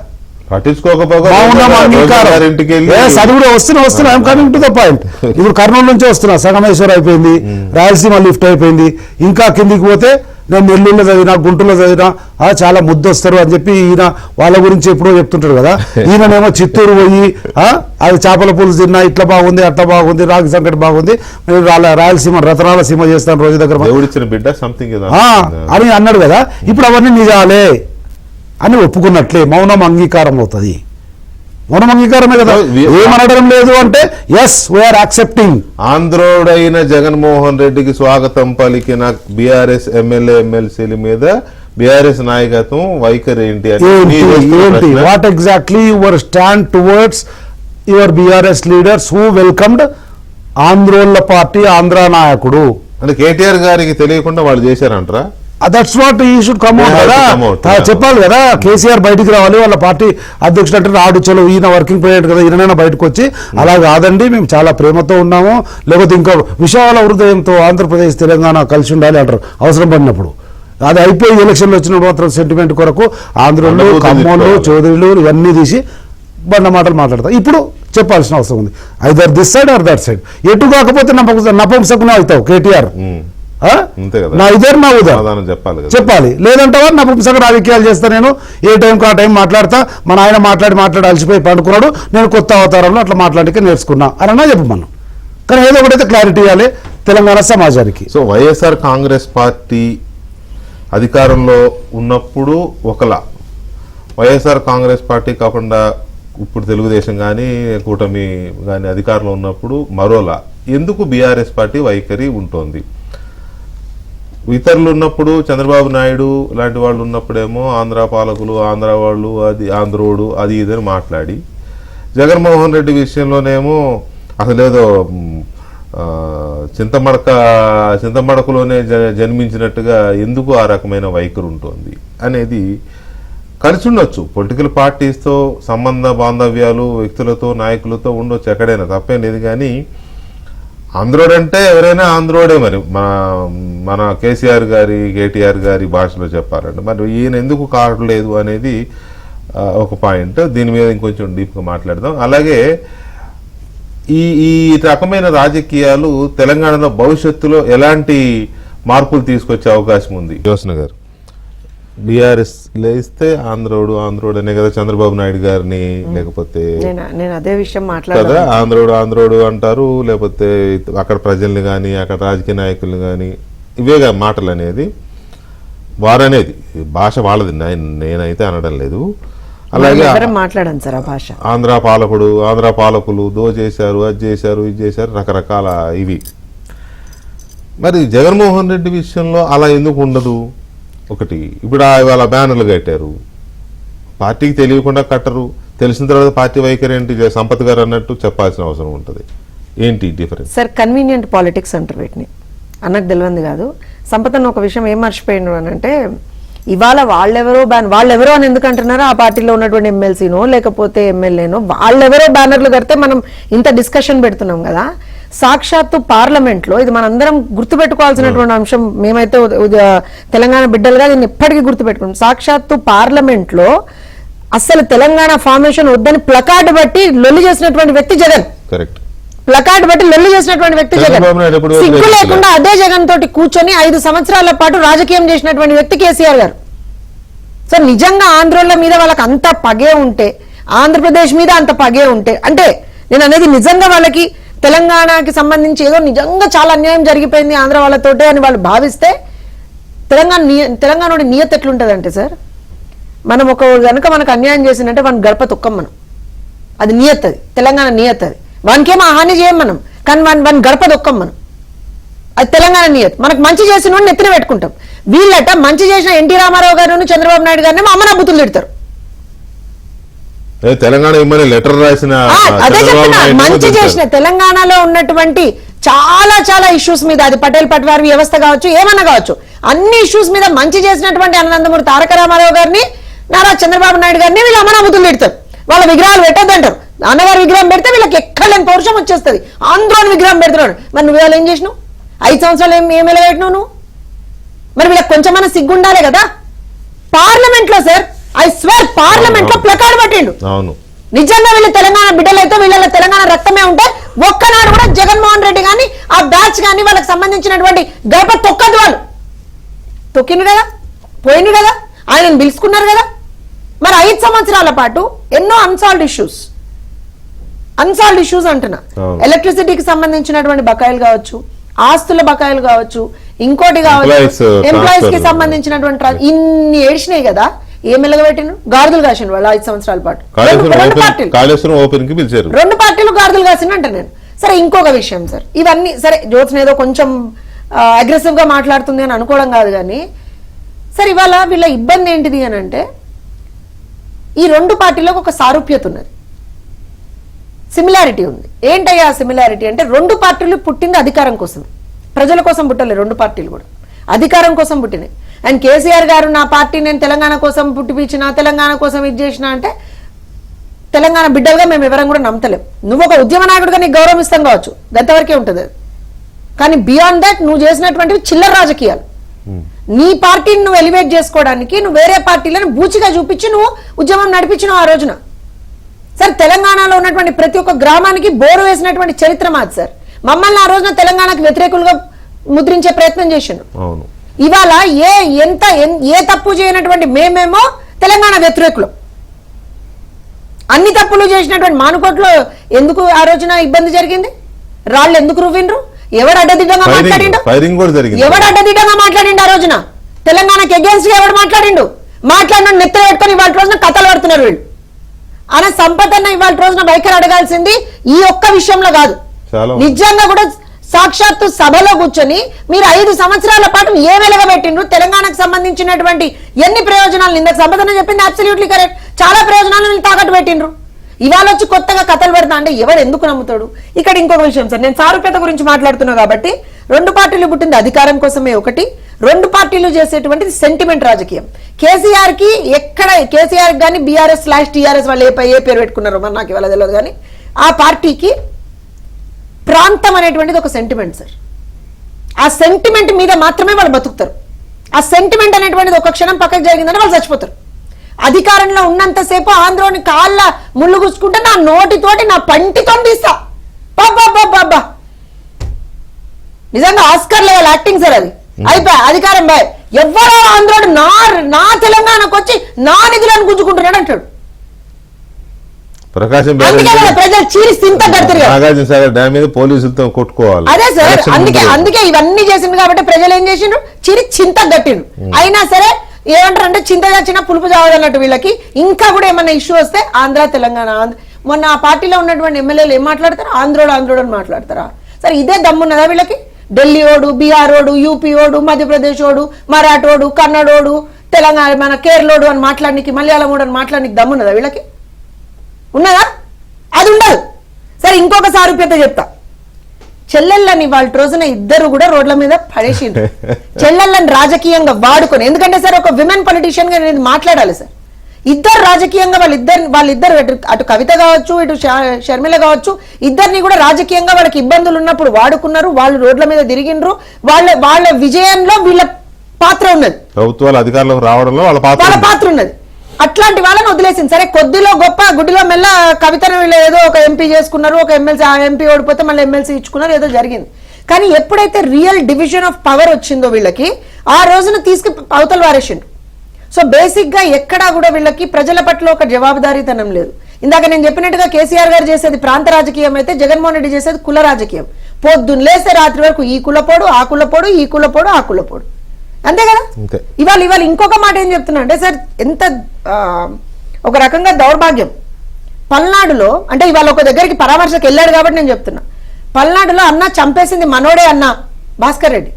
వస్తున్నా కమింగ్ టు ద పాయింట్. ఇప్పుడు కర్నూలు నుంచి వస్తున్నా, సంగమేశ్వర్ అయిపోయింది, రాయలసీమ లిఫ్ట్ అయిపోయింది, ఇంకా కిందికి పోతే నేను నెల్లూరులో చదివినా, గుంటూరులో చదివినా, చాలా ముద్దొస్తారు అని చెప్పి ఈయన వాళ్ళ గురించి ఎప్పుడో చెప్తుంటాడు కదా. ఈయననేమో చిత్తూరు పోయి అది చేపల పులుసు తిన్నా, ఇట్లా బాగుంది, అట్లా బాగుంది, రాగి సంకటి బాగుంది, నేను రాయలసీమ రతనాల సీమ చేస్తాను రోజు దగ్గర దేవుడిచ్చిన బిడ్డ సంథింగ్ అని అన్నాడు కదా. ఇప్పుడు అవన్నీ నిజాలే అని ఒప్పుకున్నట్లే మౌనం అంగీకారం అవుతుంది. మౌనం అంగీకారమే కదా, ఏమనడం లేదు అంటే ఎస్ వీఆర్ యాక్సెప్టింగ్. ఆంధ్రోడైన జగన్మోహన్ రెడ్డికి స్వాగతం పలికిన బీఆర్ఎస్ ఎమ్మెల్యే ఎమ్మెల్సీల మీద బీఆర్ఎస్ నాయకత్వం వైఖరి ఏంటి ఏంటి what exactly your stand towards your BRS leaders who welcomed ఆంధ్రోళ్ళ పార్టీ ఆంధ్ర నాయకుడు అంటే కేటీఆర్ గారికి తెలియకుండా వాళ్ళు చేశారంటారా? That's what he should come out కదా, చెప్పాలి కదా. కేసీఆర్ బయటికి రావాలి, వాళ్ళ పార్టీ అధ్యక్షుడు అంటే రాడు, చలో ఈయన వర్కింగ్ ప్రెసిడెంట్ కదా, ఈయనైనా బయటకు వచ్చి అలా కాదండి మేము చాలా ప్రేమతో ఉన్నాము, లేకపోతే ఇంకో విశాల హృదయంతో ఆంధ్రప్రదేశ్ తెలంగాణ కలిసి ఉండాలి అంటారు అవసరం పడినప్పుడు. అది అయిపోయి ఎలక్షన్లు వచ్చినప్పుడు మాత్రం సెంటిమెంట్ కొరకు ఆంధ్రులు, కమ్మోళ్ళు, చౌదరులు ఇవన్నీ తీసి బండ మాటలు మాట్లాడతారు. ఇప్పుడు చెప్పాల్సిన అవసరం ఉంది, either this side or that side. ఎటు కాకపోతే నపంసకునే అవుతావు కేటీఆర్. నా ఇద్దరు నా ఉదాహరణ చెప్పాలి, లేదంటావా నపుంసక రాజకీయాలు చేస్తా, నేను ఏ టైంకి ఆ టైం మాట్లాడతా, మన ఆయన మాట్లాడి అలసిపోయి పండుకున్నాడు, నేను కొత్త అవతారంలో అట్లా మాట్లాడికే నేర్చుకున్నా అని చెప్పమన్నాం. కానీ ఏదో ఒకటైతే క్లారిటీ ఇవ్వాలి తెలంగాణ సమాజానికి. సో వైఎస్ఆర్ కాంగ్రెస్ పార్టీ అధికారంలో ఉన్నప్పుడు ఒకలా, వైఎస్ఆర్ కాంగ్రెస్ పార్టీ కాకుండా ఇప్పుడు తెలుగుదేశం కానీ కూటమి కానీ అధికారంలో ఉన్నప్పుడు మరోలా, ఎందుకు బీఆర్ఎస్ పార్టీ వైఖరి ఉంటుంది? ఇతరులు ఉన్నప్పుడు చంద్రబాబు నాయుడు లాంటి వాళ్ళు ఉన్నప్పుడేమో ఆంధ్ర పాలకులు, ఆంధ్ర వాళ్ళు, అది ఆంధ్రోడు, అది ఇదని మాట్లాడి, జగన్మోహన్ రెడ్డి విషయంలోనేమో అసలేదో చింతమడకలోనే జన్మించినట్టుగా ఎందుకు ఆ రకమైన వైఖరి ఉంటుంది అనేది కలిసి ఉండొచ్చు. పొలిటికల్ పార్టీస్తో సంబంధ బాంధవ్యాలు వ్యక్తులతో నాయకులతో ఉండొచ్చు, ఎక్కడైనా తప్పేం లేదు. కానీ ఆంధ్రోడంటే ఎవరైనా ఆంధ్రోడే. మరి మన కేసీఆర్ గారి, కేటీఆర్ గారి భాషలో చెప్పాలంటే మరి ఈయన ఎందుకు కావట్లేదు అనేది ఒక పాయింట్. దీని మీద ఇంకొంచెం డీప్గా మాట్లాడదాం. అలాగే ఈ రకమైన రాజకీయాలు తెలంగాణలో భవిష్యత్తులో ఎలాంటి మార్పులు తీసుకొచ్చే అవకాశం ఉంది? యోసన గారు, బీఆర్ఎస్ లేస్తే ఆంధ్రోడు అనే కదా చంద్రబాబు నాయుడు గారిని, లేకపోతే నేను అదే విషయం కదా ఆంధ్రోడు అంటారు, లేకపోతే అక్కడ ప్రజల్ని కానీ అక్కడ రాజకీయ నాయకుల్ని కానీ, ఇవేగా మాటలు అనేది. వారనేది భాష వాళ్ళది, నేనైతే అనడం లేదు. అలాగే మాట్లాడాను సార్ ఆ భాష. ఆంధ్ర పాలకులు చేశారు, అది చేశారు, ఇది చేశారు, రకరకాల ఇవి. మరి జగన్మోహన్ రెడ్డి విషయంలో అలా ఎందుకు ఉండదు? ఒకటి, ఇప్పుడు ఇవాళ బ్యానర్లు కట్టారు, పార్టీకి తెలియకుండా కట్టరు, తెలిసిన తర్వాత పార్టీ వైఖరి ఏంటి సంపత్ గారు అన్నట్టు చెప్పాల్సిన అవసరం ఉంటుంది. ఏంటి డిఫరెన్స్? సార్ కన్వీనియంట్ పాలిటిక్స్ అంటారు వీటిని, అన్నకు తెలియంది కాదు. సంపతను ఒక విషయం ఏం మర్చిపోయిండు అని అంటే, ఇవాళ వాళ్ళెవరో అని ఎందుకు అంటున్నారో, ఆ పార్టీలో ఉన్నటువంటి ఎమ్మెల్సీనో లేకపోతే ఎమ్మెల్యేనో వాళ్ళెవరో బ్యానర్లు కడితే మనం ఇంత డిస్కషన్ పెడుతున్నాం కదా. సాక్షాత్తు పార్లమెంట్లో ఇది మనందరం గుర్తుపెట్టుకోవాల్సినటువంటి అంశం. మేమైతే తెలంగాణ బిడ్డలుగా దీన్ని ఎప్పటికీ గుర్తుపెట్టుకున్నాం. సాక్షాత్తు పార్లమెంట్లో అసలు తెలంగాణ ఫార్మేషన్ వద్దని ప్లకార్డు బట్టి లొల్లి చేసినటువంటి వ్యక్తి జగన్. కరెక్ట్. ప్లకార్డు బట్టి లొల్లి చేసినటువంటి వ్యక్తి జగన్. సిగ్గు లేకుండా అదే జగన్ తోటి కూర్చొని 5 సంవత్సరాల పాటు రాజకీయం చేసినటువంటి వ్యక్తి కేసీఆర్ గారు. సో నిజంగా ఆంధ్రోళ్ళ మీద వాళ్ళకి అంత పగే ఉంటే, ఆంధ్రప్రదేశ్ మీద అంత పగే ఉంటే, అంటే నేను అనేది నిజంగా వాళ్ళకి తెలంగాణకి సంబంధించి ఏదో నిజంగా చాలా అన్యాయం జరిగిపోయింది ఆంధ్ర వాళ్ళతోటే అని వాళ్ళు భావిస్తే, తెలంగాణ నియత ఎట్లుంటుందంటే సార్, మనం కనుక మనకు అన్యాయం చేసిందంటే వాడిని గడప తొక్కం మనం. అది నియత్, అది తెలంగాణ నియత్. అది వానికేమో హాని చేయం మనం, కానీ వాడిని గడప దొక్కం మనం. అది తెలంగాణ నియత్. మనకు మంచి చేసిన వాడిని ఎత్తిన పెట్టుకుంటాం. వీళ్ళట మంచి చేసిన ఎన్టీ రామారావు గారు, చంద్రబాబు నాయుడు గారిని అమ్మన బుద్ధులు తిడతారు. తెలంగాణ లెటర్ రాసిన అదే చెప్తున్నా, మంచి చేసిన తెలంగాణలో ఉన్నటువంటి చాలా చాలా ఇష్యూస్ మీద, అది పటేల్ పట్వారి వ్యవస్థ కావచ్చు, ఏమన్నా కావచ్చు, అన్ని ఇష్యూస్ మీద మంచి చేసినటువంటి అనంతమూరి తారక రామారావు గారిని, నారా చంద్రబాబు నాయుడు గారిని వీళ్ళు అమ్మన బుద్ధులు తిడతారు. వాళ్ళ విగ్రహాలు పెట్టద్దంటారు. అన్నగారి విగ్రహం పెడితే వీళ్ళకి ఎక్కడ లేని పౌరుషం వచ్చేస్తుంది. ఆంధ్రోని విగ్రహం పెడుతున్నాడు. మరి నువ్వు ఏం చేసినావు? 5 సంవత్సరాలు ఏం ఎలగట్టినావు నువ్వు? మరి వీళ్ళకి కొంచెమన్నా సిగ్గుండాలే కదా. పార్లమెంట్ లో సార్, ఐ స్వేర్ పార్లమెంట్ లో ప్లకార్డు పట్టిండు. నిజంగా వీళ్ళు తెలంగాణ బిడ్డలైతే, వీళ్ళ తెలంగాణ రక్తమే ఉంటే ఒక్కనాడు కూడా జగన్మోహన్ రెడ్డి గాని ఆ బ్యాచ్ గాని వాళ్ళకి సంబంధించినటువంటి గడప తొక్కదు. వాళ్ళు తొక్కిండు కదా, పోయిండు కదా, ఆయనను పిలుచుకున్నారు కదా. మరి 5 సంవత్సరాల పాటు ఎన్నో అన్సాల్వ్డ్ ఇష్యూస్ అంటున్నా. అవును. ఎలక్ట్రిసిటీకి సంబంధించినటువంటి బకాయిలు కావచ్చు, ఆస్తుల బకాయిలు కావచ్చు, ఇంకోటి కావచ్చు, Employees, ఎంప్లాయీస్ కి transfer. సంబంధించినటువంటి ఇన్ని ఏడ్చినాయి కదా. ఏం మెలగబెట్టిను? గాడిదలు కాసిండు వాళ్ళు 5 సంవత్సరాల పాటు. రెండు పార్టీలు కాళేశ్వరం ఓపెన్ కి పిలిచారు. 2 పార్టీలు గాడిదలు కాసిండు అంట నేను. సరే, ఇంకొక విషయం సార్, ఇవన్నీ సరే, జ్యోత్స్న ఏదో కొంచెం అగ్రెసివ్ గా మాట్లాడుతుంది అని అనుకోవడం కాదు కానీ, సరే ఇవాళ వీళ్ళ ఇబ్బంది ఏంటిది అని అంటే, ఈ 2 పార్టీలకు ఒక సారూప్యత ఉన్నది, సిమిలారిటీ ఉంది. ఏంటయ్యా సిమిలారిటీ అంటే, 2 పార్టీలు పుట్టింది అధికారం కోసం, ప్రజల కోసం పుట్టలే. 2 పార్టీలు కూడా అధికారం కోసం పుట్టినాయి. అండ్ కేసీఆర్ గారు నా పార్టీ నేను తెలంగాణ కోసం పుట్టిపించిన, తెలంగాణ కోసం ఇది చేసిన అంటే, తెలంగాణ బిడ్డలుగా మేము ఎవరం కూడా నమ్మతలేం. నువ్వు ఒక ఉద్యమ నాయకుడిగా నీకు గౌరవం ఇస్తాం కావచ్చు, గంతవరకే ఉంటుంది అది. కానీ బియాండ్ దట్ నువ్వు చేసినటువంటివి చిల్లర రాజకీయాలు. నీ పార్టీని నువ్వు ఎలివేట్ చేసుకోవడానికి నువ్వు వేరే పార్టీలను బూచిగా చూపించి నువ్వు ఉద్యమం నడిపించినావు ఆ రోజున. సార్, తెలంగాణలో ఉన్నటువంటి ప్రతి ఒక్క గ్రామానికి బోరు వేసినటువంటి చరిత్ర మాది సార్. మమ్మల్ని ఆ రోజున తెలంగాణకు వ్యతిరేకులుగా ముద్రించే ప్రయత్నం చేసిండు. అవును. ఇవాళ ఏ తప్పు చేయనటువంటి మేమేమో తెలంగాణ వ్యతిరేకులు. అన్ని తప్పులు చేసినటువంటి మానుకోట్లో ఎందుకు ఆ రోజున ఇబ్బంది జరిగింది? రాళ్ళు ఎందుకు రువ్విండ్రు? ఎవడు అడ్డదిడ్డంగా మాట్లాడిండు? ఫైరింగ్ కూడా జరిగింది. ఎవడు అడ్డదిడ్డంగా మాట్లాడిండు ఆ రోజున? తెలంగాణకి అగేన్స్ట్ గా ఎవడు మాట్లాడిండు? మాట్లాడిన నెత్తిన పెట్టుకొని ఇవాళ రోజున కథలు పడుతున్నారు వీళ్ళు. అనే సంపదన్న ఇవాళ రోజున వైఖరి అడగాల్సింది ఈ ఒక్క విషయంలో కాదు. నిజంగా కూడా సాక్షాత్తు సభలో కూర్చొని మీరు 5 సంవత్సరాల పాటు ఏ వెలగబెట్టిండ్రు? తెలంగాణకు సంబంధించినటువంటి ఎన్ని ప్రయోజనాలు ఇందాక సంపదన చెప్పింది అబ్సల్యూట్లీ కరెక్ట్. చాలా ప్రయోజనాలు తాకట్టు పెట్టిండ్రు. ఇవాళ వచ్చి కొత్తగా కథలు పెడతా అంటే ఎవరు ఎందుకు నమ్ముతాడు? ఇక్కడ ఇంకొక విషయం సార్, నేను సారూప్యత గురించి మాట్లాడుతున్నా కాబట్టి, 2 పార్టీలు పుట్టింది అధికారం కోసమే. ఒకటి, 2 పార్టీలు చేసేటువంటిది సెంటిమెంట్ రాజకీయం. కేసీఆర్ కి ఎక్కడ కేసీఆర్ కానీ BRS/TRS వాళ్ళు ఏ పేరు పెట్టుకున్నారో మరి నాకు ఇవాళ తెలియదు కానీ, ఆ పార్టీకి ప్రాంతం అనేటువంటిది ఒక సెంటిమెంట్ సార్. ఆ సెంటిమెంట్ మీద మాత్రమే వాళ్ళు బతుకుతారు. ఆ సెంటిమెంట్ అనేటువంటిది ఒక క్షణం పక్కకు జరిగిందని వాళ్ళు చచ్చిపోతారు. అధికారంలో ఉన్నంతసేపు ఆంధ్రోని కాళ్ళ ముళ్ళు గుచ్చుకుంటే నా నోటితోటి నా పంటితో తీస్తా. బాబా నిజంగా ఆస్కర్ లెవెల్ యాక్టింగ్ సార్ అది. అయిపోయా అధికారం బాయ్. ఎవరో ఆంధ్రోడు నా తెలంగాణకు వచ్చి నా నిధులను గుంజుకుంటున్నాడు అంటాడు. ప్రకాశం ప్రజలు చీరి సింత కడతారు. నాగార్జున సాగర్ డ్యామ్ మీద పోలీసులతో కొట్టుకోవాలి. అదే సార్, అందుకే ఇవన్నీ చేసిండు కాబట్టి ప్రజలు ఏం చేసిండ్రు? చిరి చింత కట్టిండ్రు. అయినా సరే ఏమంటారు అంటే, చింత చచ్చిన పులుపు చావదన్నట్టు వీళ్ళకి. ఇంకా కూడా ఏమన్నా ఇష్యూ వస్తే ఆంధ్ర తెలంగాణ, మొన్న ఆ పార్టీలో ఉన్నటువంటి ఎమ్మెల్యేలు ఏం మాట్లాడతారు? ఆంధ్రోడు అని మాట్లాడతారా? సరే, ఇదే దమ్మున్నదా వీళ్ళకి? ఢిల్లీ ఓడు, బీహార్ ఓడు, యూపీ ఓడు, మధ్యప్రదేశ్ ఓడు, మరాఠోడు, కన్నడోడు, తెలంగాణ మన కేరళోడు అని మాట్లాడడానికి, మలయాళం ఓడు అని మాట్లాడడానికి దమ్మున్నదా వీళ్ళకి? ఉన్నదా? అది ఉండదు. సరే, ఇంకొక సారూప్యత చెప్తా. చెల్లెళ్ళని వాళ్ళ రోజున ఇద్దరు కూడా రోడ్ల మీద పడేసిండ్రు. చెల్లెళ్ళని రాజకీయంగా వాడుకొని, ఎందుకంటే సార్ ఒక విమెన్ పొలిటీషియన్ గా నేను మాట్లాడాలి సార్. ఇద్దరు రాజకీయంగా వాళ్ళిద్దరు అటు కవిత కావచ్చు, ఇటు షర్మిల కావచ్చు, ఇద్దరిని కూడా రాజకీయంగా వాళ్ళకి ఇబ్బందులు ఉన్నప్పుడు వాడుకున్నారు. వాళ్ళు రోడ్ల మీద తిరిగిండ్రు. వాళ్ళ విజయంలో వీళ్ళ పాత్ర ఉన్నది. ప్రభుత్వాల అధికారంలోకి రావడంలో వాళ్ళ పాత్ర ఉన్నది. అట్లాంటి వాళ్ళని వదిలేసింది. సరే, కొద్దిలో గొప్ప గుడ్డిలో మెల్ల కవితను వీళ్ళు ఏదో ఒక ఎంపీ చేసుకున్నారు, ఒక ఎమ్మెల్సీ, ఆ ఎంపీ ఓడిపోతే మళ్ళీ ఎమ్మెల్సీ ఇచ్చుకున్నారు, ఏదో జరిగింది. కానీ ఎప్పుడైతే రియల్ డివిజన్ ఆఫ్ పవర్ వచ్చిందో వీళ్ళకి, ఆ రోజున అవతల వారేసిండు. సో బేసిక్ గా ఎక్కడా కూడా వీళ్ళకి ప్రజల పట్ల ఒక జవాబుదారీతనం లేదు. ఇందాక నేను చెప్పినట్టుగా కేసీఆర్ గారు చేసేది ప్రాంత రాజకీయం అయితే, జగన్మోహన్ రెడ్డి చేసేది కుల రాజకీయం. పొద్దున్న లేస్తే రాత్రి వరకు ఈ కులపోడు, ఆ కులపోడు, ఈ కులపోడు, ఆ కులపోడు, అంతే కదా. ఇవాళ ఇంకొక మాట ఏం చెప్తున్నా అంటే సార్, ఎంత ఒక రకంగా దౌర్భాగ్యం. పల్నాడులో అంటే ఇవాళ ఒక దగ్గరికి పరామర్శకు వెళ్ళాడు కాబట్టి నేను చెప్తున్నా. పల్నాడులో అన్న చంపేసింది మనోడే అన్న, భాస్కర్ రెడ్డి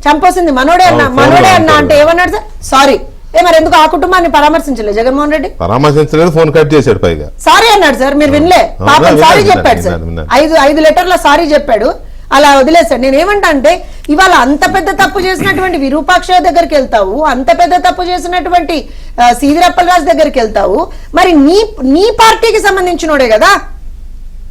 చంపేసింది మనోడే అన్న అంటే ఏమన్నాడు సార్? సారీ. మరి ఎందుకు ఆ కుటుంబాన్ని పరామర్శించలేదు జగన్మోహన్ రెడ్డి? పరామర్శించలేదు, ఫోన్ కట్ చేశాడు. పైగా సారీ అన్నాడు సార్. మీరు వినలే? పాపం సారీ చెప్పాడు సార్. 5 లెటర్ల సారీ చెప్పాడు. అలా వదిలేశాడు. నేనేమంటా అంటే, ఇవాళ అంత పెద్ద తప్పు చేసినటువంటి విరూపాక్ష దగ్గరికి వెళ్తావు, అంత పెద్ద తప్పు చేసినటువంటి సీదిరప్పలరాజు దగ్గరికి వెళ్తావు, మరి నీ పార్టీకి సంబంధించినోడే కదా.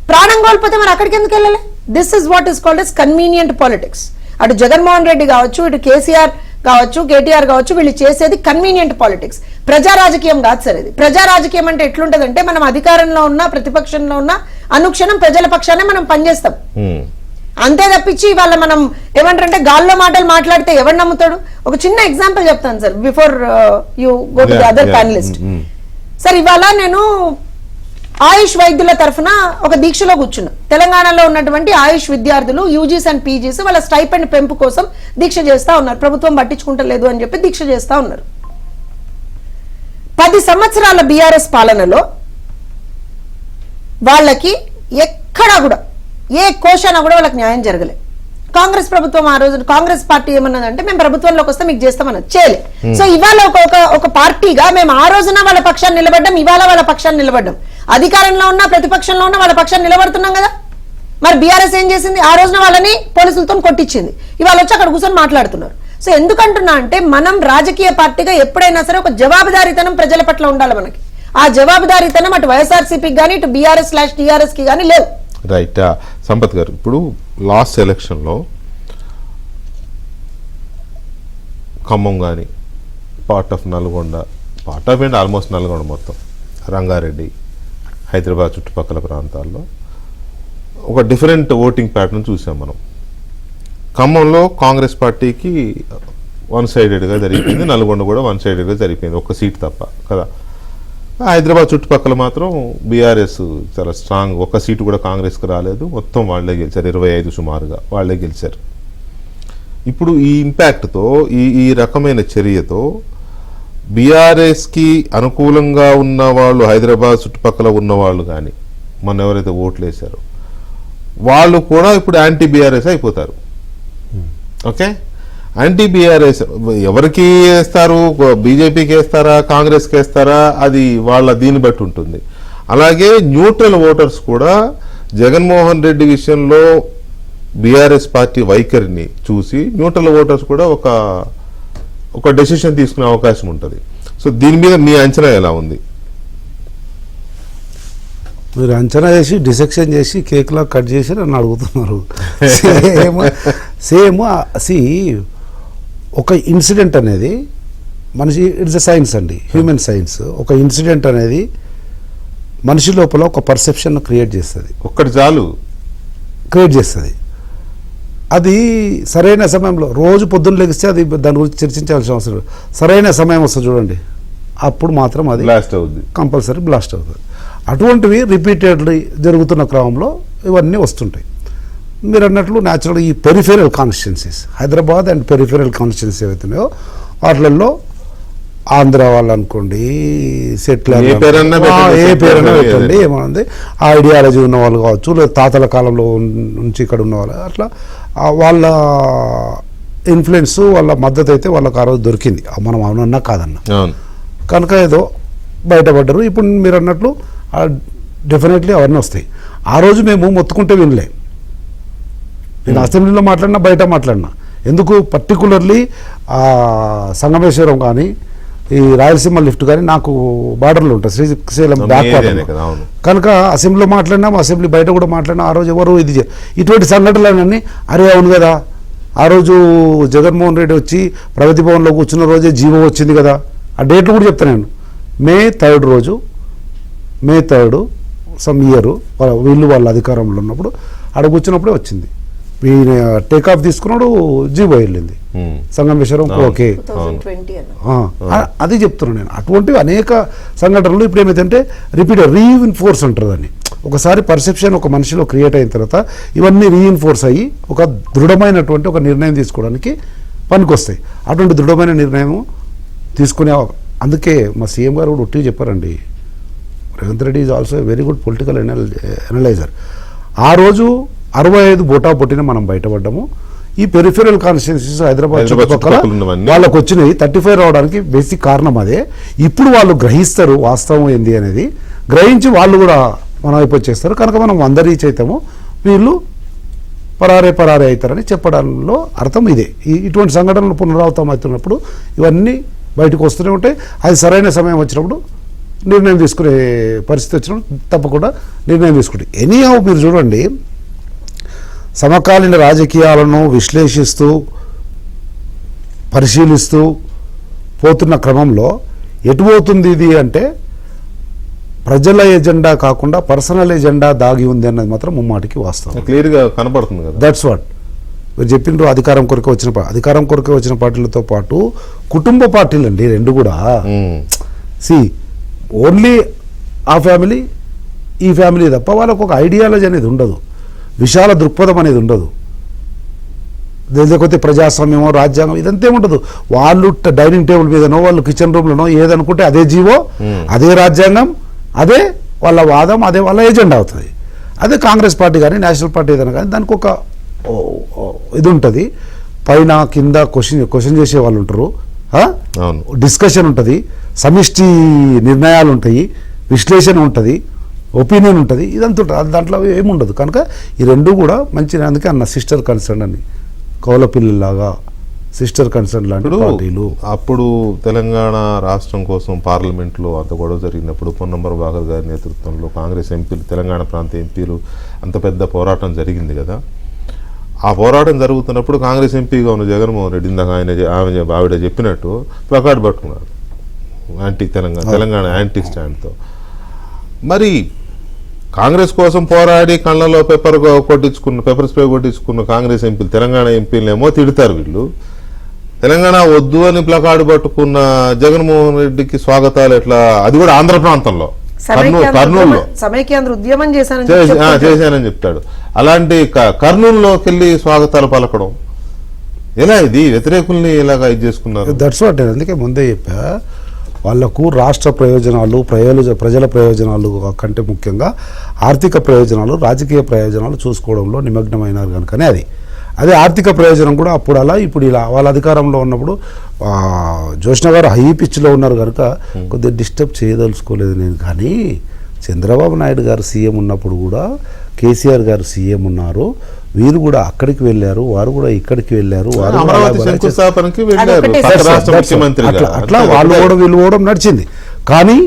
ప్రాణం కోల్పోతే మరి అక్కడికి ఎందుకు వెళ్ళలే? This is what is called as convenient politics. అటు జగన్మోహన్ రెడ్డి కావచ్చు, ఇటు కేసీఆర్ కావచ్చు, కేటీఆర్ కావచ్చు, వీళ్ళు చేసేది కన్వీనియంట్ పాలిటిక్స్. ప్రజా రాజకీయం కాదు సార్ ఇది. ప్రజా రాజకీయం అంటే ఎట్లుంటదంటే, మనం అధికారంలో ఉన్నా ప్రతిపక్షంలో ఉన్నా అనుక్షణం ప్రజల పక్షానే మనం పనిచేస్తాం. అంతే తప్పించి ఇవాళ మనం ఏమంటారంటే గాల్లో మాటలు మాట్లాడితే ఎవరు నమ్ముతాడు? ఒక చిన్న ఎగ్జాంపుల్ చెప్తాను sir before you go to the other panellist. Sir ఇవాళ నేను ఆయుష్ వైద్యుల తరఫున ఒక దీక్షలో కూర్చున్నా. తెలంగాణలో ఉన్నటువంటి ఆయుష్ విద్యార్థులు యూజీస్ అండ్ పీజీస్ వాళ్ళ స్టైపెండ్ పెంపు కోసం దీక్ష చేస్తా ఉన్నారు. ప్రభుత్వం పట్టించుకుంటలేదు అని చెప్పి దీక్ష చేస్తా ఉన్నారు. 10 సంవత్సరాల బీఆర్ఎస్ పాలనలో వాళ్ళకి ఎక్కడా కూడా ఏ కోశాన కూడా వాళ్ళకి న్యాయం జరగలే. కాంగ్రెస్ ప్రభుత్వం ఆ రోజు కాంగ్రెస్ పార్టీ ఏమన్నదంటే మేము ప్రభుత్వంలోకి వస్తే మీకు చేస్తామన్నది, చేయలే. సో ఇవాళ ఒక పార్టీగా మేము ఆ రోజున వాళ్ళ పక్షాన్ని నిలబడ్డాం, ఇవాళ వాళ్ళ పక్షాన్ని నిలబడ్డాం. అధికారంలో ఉన్న ప్రతిపక్షంలో ఉన్న వాళ్ళ పక్షాన్ని నిలబడుతున్నాం కదా. మరి బీఆర్ఎస్ ఏం చేసింది? ఆ రోజున వాళ్ళని పోలీసులతో కొట్టించింది. ఇవాళ వచ్చి అక్కడ కూర్చొని మాట్లాడుతున్నారు. సో ఎందుకంటున్నా అంటే మనం రాజకీయ పార్టీగా ఎప్పుడైనా సరే ఒక జవాబుదారీతనం ప్రజల పట్ల ఉండాలి మనకి. ఆ జవాబుదారీతనం అటు వైఎస్ఆర్సీపీకి కానీ ఇటు BRS/TRS కి కానీ లేవు. రైట్. సంపత్ గారు, ఇప్పుడు లాస్ట్ ఎలక్షన్లో ఖమ్మం కానీ part of Nalgonda, part of ఏంటి ఆల్మోస్ట్ నల్గొండ మొత్తం, రంగారెడ్డి, హైదరాబాద్ చుట్టుపక్కల ప్రాంతాల్లో ఒక డిఫరెంట్ ఓటింగ్ ప్యాటర్న్ చూసాం మనం. ఖమ్మంలో కాంగ్రెస్ పార్టీకి 1 సైడెడ్గా జరిగిపోయింది, నల్గొండ కూడా 1 సైడెడ్గా జరిగిపోయింది, ఒక్క సీట్ తప్ప కదా. హైదరాబాద్ చుట్టుపక్కల మాత్రం బీఆర్ఎస్ చాలా స్ట్రాంగ్, ఒక్క సీటు కూడా కాంగ్రెస్కి రాలేదు, మొత్తం వాళ్ళే గెలిచారు, 25 సుమారుగా వాళ్ళే గెలిచారు. ఇప్పుడు ఈ ఇంపాక్ట్తో ఈ రకమైన చర్యతో బీఆర్ఎస్కి అనుకూలంగా ఉన్న వాళ్ళు, హైదరాబాద్ చుట్టుపక్కల ఉన్నవాళ్ళు కానీ మొన్న ఎవరైతే ఓట్లు వేశారో వాళ్ళు కూడా ఇప్పుడు యాంటీ బీఆర్ఎస్ అయిపోతారు. ఓకే, యాంటీ బీఆర్ఎస్ ఎవరికి వేస్తారు? బీజేపీకి వేస్తారా, కాంగ్రెస్కి వేస్తారా? అది వాళ్ళ దీన్ని బట్టి ఉంటుంది. అలాగే న్యూట్రల్ ఓటర్స్ కూడా జగన్మోహన్ రెడ్డి విషయంలో బీఆర్ఎస్ పార్టీ వైఖరిని చూసి న్యూట్రల్ ఓటర్స్ కూడా ఒక డెసిషన్ తీసుకునే అవకాశం ఉంటుంది. సో దీని మీద మీ అంచనా ఎలా ఉంది? మీరు అంచనా చేసి డిసెక్షన్ చేసి కేక్లా కట్ చేసి నన్ను అడుగుతున్నారు. సేమ్ ఒక ఇన్సిడెంట్ అనేది మనిషి, ఇట్స్ ఎ సైన్స్ అండి, హ్యూమన్ సైన్స్. ఒక ఇన్సిడెంట్ అనేది మనిషి లోపల ఒక పర్సెప్షన్ క్రియేట్ చేస్తుంది, ఒక్కటి చాలు క్రియేట్ చేస్తుంది. అది సరైన సమయంలో, రోజు పొద్దున్న లెగిస్తే అది దాని గురించి చర్చించాల్సిన అవసరం లేదు. సరైన సమయం వస్తుంది చూడండి, అప్పుడు మాత్రం అది బ్లాస్ట్ అవుద్ది, కంపల్సరీ బ్లాస్ట్ అవుతుంది. అటువంటివి రిపీటెడ్లీ జరుగుతున్న క్రమంలో ఇవన్నీ వస్తుంటాయి. మీరు అన్నట్లు న్యాచురల్ ఈ peripheral constituencies, Hyderabad and peripheral constituency ఏవైతున్నాయో వాటిల్లో ఆంధ్ర వాళ్ళు అనుకోండి, సెటిలర్, ఏ పేరైనా పెట్టండి, ఏమనుంది ఆ ఐడియాలజీ ఉన్న వాళ్ళు కావచ్చు, లేదా తాతల కాలంలో నుంచి ఇక్కడ ఉన్న వాళ్ళు, అట్లా వాళ్ళ ఇన్ఫ్లుయెన్స్, వాళ్ళ మద్దతు అయితే వాళ్ళకి ఆ రోజు దొరికింది. మనం అవునన్నా కాదన్నా కనుక ఏదో బయటపడ్డారు. ఇప్పుడు మీరు అన్నట్లు డెఫినెట్లీ అవన్నీ వస్తాయి. ఆ రోజు మేము మొత్తుకుంటే వినలే. నేను అసెంబ్లీలో మాట్లాడినా, బయట మాట్లాడినా. ఎందుకు పర్టికులర్లీ సంగమేశ్వరం కానీ ఈ రాయలసీమ లిఫ్ట్ కానీ నాకు బార్డర్లో ఉంటుంది, శ్రీశైలం బ్యాక్ కనుక అసెంబ్లీలో మాట్లాడినా, అసెంబ్లీ బయట కూడా మాట్లాడినా. ఆ రోజు ఎవరు ఇటువంటి సంఘటనలన్నీ అరే అవును కదా, ఆ రోజు జగన్మోహన్ రెడ్డి వచ్చి ప్రగతి భవన్లో కూర్చున్న రోజే జీవో వచ్చింది కదా. ఆ డేట్లు కూడా చెప్తాను నేను. May 3rd రోజు, May 3rd సమ్ ఇయర్ వీళ్ళు వాళ్ళ అధికారంలో ఉన్నప్పుడు ఆడ కూర్చున్నప్పుడే వచ్చింది. ఈయన టేక్ ఆఫ్ తీసుకున్నాడు, జీవో వెళ్ళింది సంగమేశ్వరం. ఓకే, 2020 అది చెప్తున్నాను నేను. అటువంటివి అనేక సంఘటనలు ఇప్పుడు ఏమైతే రిపీట్ రీఇన్ఫోర్స్ అంటారు దాన్ని. ఒకసారి పర్సెప్షన్ ఒక మనిషిలో క్రియేట్ అయిన తర్వాత ఇవన్నీ రీఇన్ఫోర్స్ అయ్యి ఒక దృఢమైనటువంటి ఒక నిర్ణయం తీసుకోవడానికి పనికొస్తాయి. అటువంటి దృఢమైన నిర్ణయం తీసుకునే, అందుకే మా సీఎం గారు కూడా ఒట్టిగా చెప్పారండి, Revanth Reddy is also very good political analyser. ఆ రోజు 65 బోటా పొట్టిన మనం బయటపడ్డాము. ఈ పెరిఫెరల్ కాన్స్టిట్యున్సీస్ హైదరాబాద్ చుట్టుపక్కల వాళ్ళకు వచ్చినాయి 35 రావడానికి బేసిక్ కారణం అదే. ఇప్పుడు వాళ్ళు గ్రహిస్తారు వాస్తవం ఏంది అనేది, గ్రహించి వాళ్ళు కూడా మన వైపు వచ్చేస్తారు. కనుక మనం 100 రీచ్ అవుతాము, వీళ్ళు పరారే అవుతారని చెప్పడంలో అర్థం ఇదే. ఇటువంటి సంఘటనలు పునరావృతం అవుతున్నప్పుడు ఇవన్నీ బయటకు వస్తూనే ఉంటాయి. అది సరైన సమయం వచ్చినప్పుడు నిర్ణయం తీసుకునే పరిస్థితి వచ్చినప్పుడు తప్పకుండా నిర్ణయం తీసుకుంటే. ఎనీహౌ మీరు చూడండి, సమకాలీన రాజకీయాలను విశ్లేషిస్తూ పరిశీలిస్తూ పోతున్న క్రమంలో ఎటు పోతుంది ఇది అంటే ప్రజల ఎజెండా కాకుండా పర్సనల్ ఎజెండా దాగి ఉంది అన్నది మాత్రం ముమ్మాటికి వాస్తవం. క్లియర్గా కనపడుతుంది కదా. దట్స్ వాట్ మీరు చెప్పిండ్రు. అధికారం కొరకే వచ్చిన పార్టీలతో పాటు కుటుంబ పార్టీలు అండి రెండు కూడా. ఓన్లీ ఆ ఫ్యామిలీ ఈ ఫ్యామిలీ తప్ప వాళ్ళకు ఒక ఐడియాలజీ అనేది ఉండదు, విశాల దృక్పథం అనేది ఉండదు. లేకపోతే ప్రజాస్వామ్యమో రాజ్యాంగం ఇదంతే ఉండదు. వాళ్ళు డైనింగ్ టేబుల్ మీదనో వాళ్ళు కిచెన్ రూమ్లోనో ఏదనుకుంటే అదే జీవో, అదే రాజ్యాంగం, అదే వాళ్ళ వాదం, అదే వాళ్ళ ఎజెండా అవుతుంది. అదే కాంగ్రెస్ పార్టీ కానీ నేషనల్ పార్టీ ఏదైనా కానీ దానికి ఒక ఇది ఉంటుంది. పైన కింద క్వశ్చన్ చేసే వాళ్ళు ఉంటారు, డిస్కషన్ ఉంటుంది, సమిష్టి నిర్ణయాలు ఉంటాయి, విశ్లేషణ ఉంటుంది, ఒపీనియన్ ఉంటుంది, ఇదంతా ఉంటుంది. దాంట్లో ఏముండదు. కనుక ఈ రెండు కూడా మంచి, అందుకే అన్న సిస్టర్ కన్సర్న్ అని, కౌల పిల్లలాగా సిస్టర్ కన్సర్న్ లాంటి పార్టీలు. అప్పుడు తెలంగాణ రాష్ట్రం కోసం పార్లమెంట్లో అంత గొడవ జరిగినప్పుడు పొన్నం ప్రభాకర్ గారి నేతృత్వంలో కాంగ్రెస్ ఎంపీలు, తెలంగాణ ప్రాంత ఎంపీలు అంత పెద్ద పోరాటం జరిగింది కదా. ఆ పోరాటం జరుగుతున్నప్పుడు కాంగ్రెస్ ఎంపీగా ఉన్న జగన్మోహన్ రెడ్డి ఇందాక ఆవిడ చెప్పినట్టు ప్లకార్డ్ పట్టుకున్నారు యాంటీ తెలంగాణ యాంటీ స్టాండ్తో. మరి కాంగ్రెస్ కోసం పోరాడి కళ్ళలో పెప్పర్ స్ప్రే కొట్టించుకున్న కాంగ్రెస్ ఎంపీలు, తెలంగాణ ఎంపీలనేమో తిడతారు వీళ్ళు. తెలంగాణ వద్దు అని ప్లకార్డు పట్టుకున్న జగన్మోహన్ రెడ్డికి స్వాగతాలు ఎట్లా, అది కూడా ఆంధ్ర ప్రాంతంలో కర్నూలులో సమైక్యాంధ్ర ఉద్యమం చేశానని చెప్తాడు. అలాంటి కర్నూలులోకి వెళ్ళి స్వాగతాలు పలకడం ఎలా, ఇది వ్యతిరేకుల్ని ఎలాగా ఇది చేసుకున్నారు? That's what. అందుకే ముందే చెప్పా, వాళ్లకు రాష్ట్ర ప్రయోజనాలు, ప్రజల ప్రయోజనాలు కంటే ముఖ్యంగా ఆర్థిక ప్రయోజనాలు, రాజకీయ ప్రయోజనాలు చూసుకోవడంలో నిమగ్నమైనారు కనుకనే అదే ఆర్థిక ప్రయోజనం కూడా అప్పుడు అలా ఇప్పుడు ఇలా. వాళ్ళ అధికారంలో ఉన్నప్పుడు జోష్ణ గారు హై పిచ్లో ఉన్నారు కనుక కొద్దిగా డిస్టర్బ్ చేయదలుచుకోలేదు నేను. కానీ చంద్రబాబు నాయుడు గారు సీఎం ఉన్నప్పుడు కూడా, కేసీఆర్ గారు సీఎం ఉన్నారు, వీరు కూడా అక్కడికి వెళ్ళారు, వారు కూడా ఇక్కడికి వెళ్ళారు, వారు అట్లా వాళ్ళు కూడా వీళ్ళు కూడా నడిచింది. కానీ